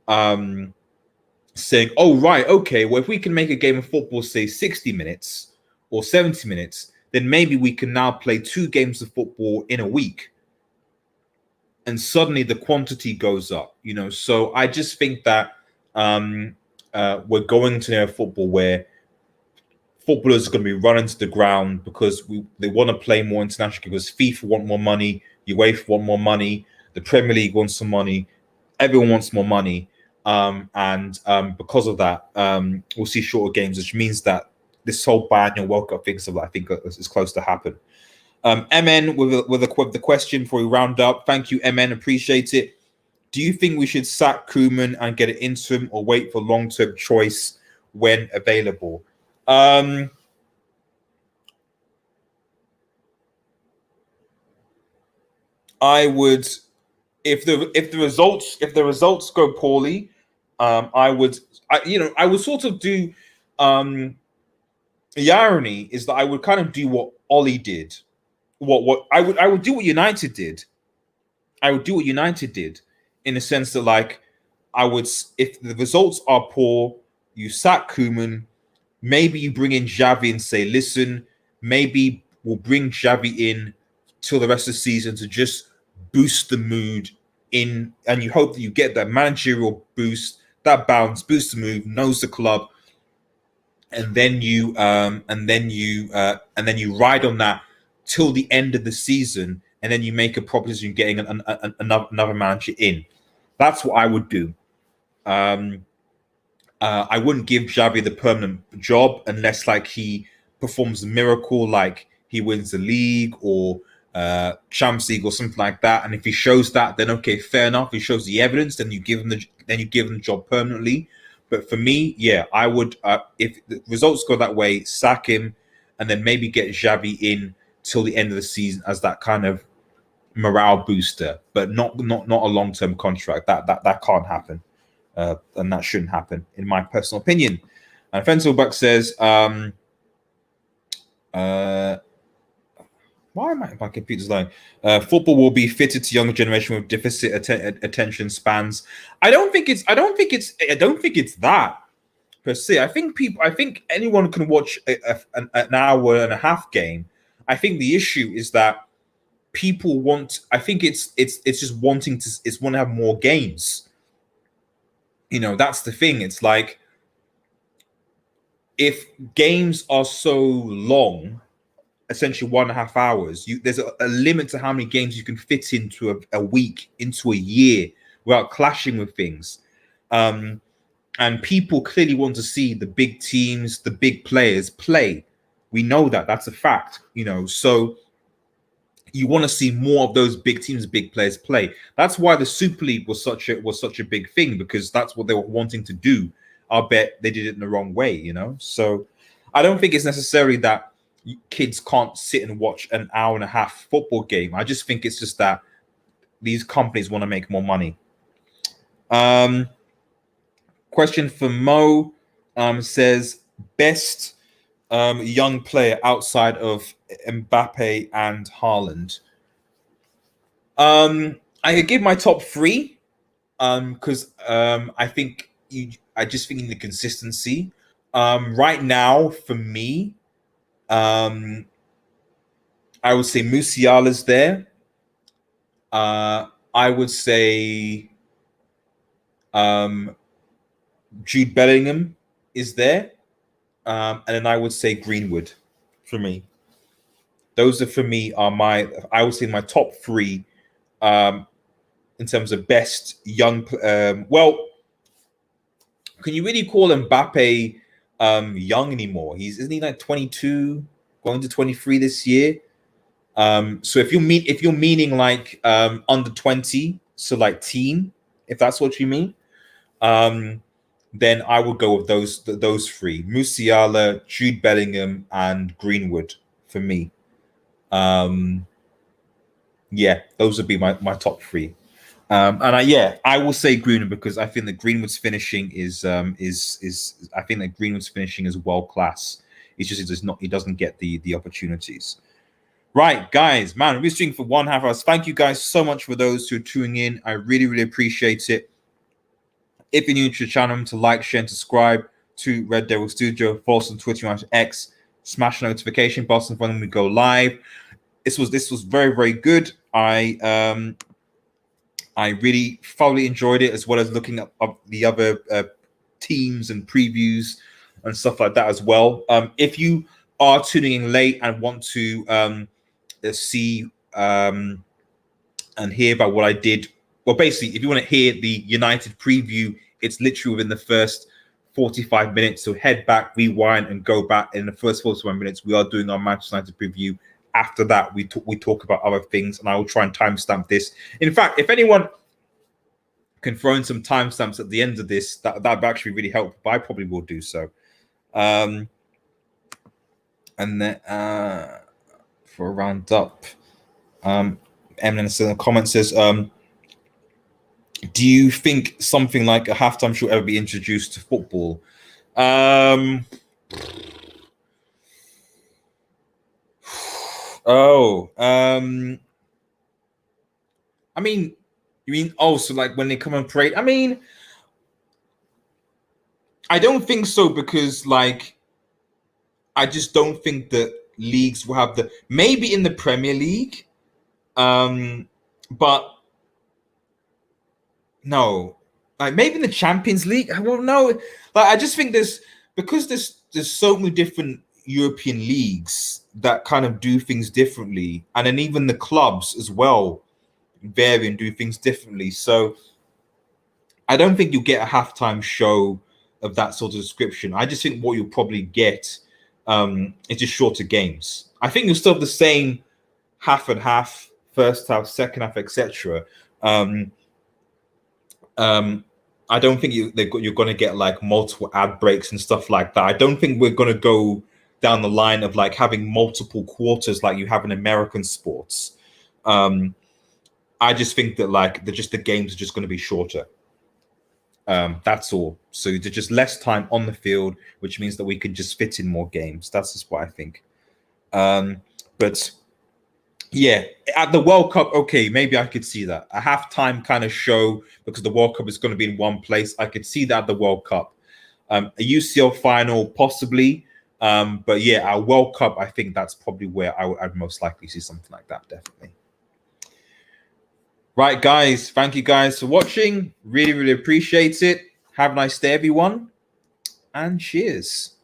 saying, oh, right, okay, well, if we can make a game of football, say 60 minutes or 70 minutes, then maybe we can now play 2 games of football in a week. And suddenly the quantity goes up, So I just think that we're going to a football where footballers are going to be running to the ground because they want to play more internationally, because FIFA want more money, UEFA want more money, the Premier League wants some money, everyone wants more money. And because of that, we'll see shorter games, which means that this whole biannual World Cup thing, I think is close to happen. MN with the question before we round up. Thank you, MN. Appreciate it. Do you think we should sack Koeman and get an interim, or wait for long-term choice when available? I would if the results go poorly, I would I would sort of do the irony is that I would kind of do what Ollie did. What I would do what United did. I would do what United did in the sense that like I would if the results are poor, you sack Koeman, maybe you bring in Xavi and say, listen, maybe we'll bring Xavi in till the rest of the season to just boost the mood in, and you hope that you get that managerial boost, that bounce, boost the mood, knows the club, and then you ride on that till the end of the season, and then you make a proposition getting another manager in. That's what I would do. I wouldn't give Xavi the permanent job unless like he performs a miracle, like he wins the league or Champions League or something like that. And if he shows that, then okay, fair enough. If he shows the evidence, then you give him the job permanently. But for me, yeah, I would if the results go that way, sack him, and then maybe get Xavi in till the end of the season as that kind of morale booster, but not a long term contract. That can't happen. And that shouldn't happen, in my personal opinion. And Fenselbuck says, why am my computer's lying? Football will be fitted to younger generation with deficit attention spans. I don't think it's that per se. I think anyone can watch an hour and a half game. I think the issue is that people want. I think it's just want to have more games. That's the thing. It's like if games are so long, essentially 1.5 hours, there's a limit to how many games you can fit into a week, into a year, without clashing with things. And people clearly want to see the big teams, the big players play. We know that. That's a fact. So you want to see more of those big teams, big players play. That's why the Super League was such a big thing, because that's what they were wanting to do. I'll bet they did it in the wrong way, So I don't think it's necessarily that kids can't sit and watch an hour and a half football game. I just think it's just that these companies want to make more money. Question for Mo says best young player outside of Mbappe and Haaland. I could give my top three because I just think in the consistency. Right now, for me, I would say Musiala's there. I would say Jude Bellingham is there. And then I would say Greenwood for me. Those are for me I would say my top three in terms of best young. Well, can you really call Mbappe young anymore? Isn't he like 22, going to 23 this year? So if you're meaning like under 20, so like teen, if that's what you mean, then I would go with those three: Musiala, Jude Bellingham, and Greenwood for me. Yeah, those would be my top three. And I will say Greenwood because I think that Greenwood's finishing is I think that Greenwood's finishing is world class. It's just he doesn't get the opportunities. Right, guys, man, we're streaming for 1.5 hours. Thank you guys so much for those who are tuning in. I really, really appreciate it. If you're new to the channel, to like, share, and subscribe to Red Devil Studio. Follow us on Twitter and X. Smash the notification button when we go live. This was very, very good. I really thoroughly enjoyed it, as well as looking up the other teams and previews and stuff like that as well. If you are tuning in late and want to see and hear about what I did, well, basically, if you want to hear the United preview, it's literally within the first 45 minutes. So head back, rewind, and go back. In the first 45 minutes, we are doing our Manchester United preview. After that, we talk about other things, and I will try and timestamp this. In fact, if anyone can throw in some timestamps at the end of this, that would actually really help. But I probably will do so. And then for a round up, Eminence in the comments says, Do you think something like a halftime should ever be introduced to football? Um, oh, I mean, you mean also like when they come and parade? I mean, I don't think so because like I just don't think that leagues will have the maybe in the Premier League, but no, like maybe in the Champions League. Well, no, like I just think there's so many different European leagues that kind of do things differently, and then even the clubs as well vary and do things differently. So I don't think you'll get a halftime show of that sort of description. I just think what you'll probably get is just shorter games. I think you'll still have the same half and half, first half, second half, etc. Um, I don't think you're going to get like multiple ad breaks and stuff like that. I don't think we're going to go down the line of like having multiple quarters like you have in American sports. I just think that like the games are just going to be shorter. That's all. So there's just less time on the field, which means that we can just fit in more games. That's just what I think. But yeah, at the World Cup, okay, maybe I could see that. A halftime kind of show because the World Cup is going to be in one place. I could see that at the World Cup. A UCL final, possibly. But yeah, our World Cup, I think that's probably where I'd most likely see something like that, definitely. Right, guys. Thank you guys for watching. Really, really appreciate it. Have a nice day, everyone. And cheers.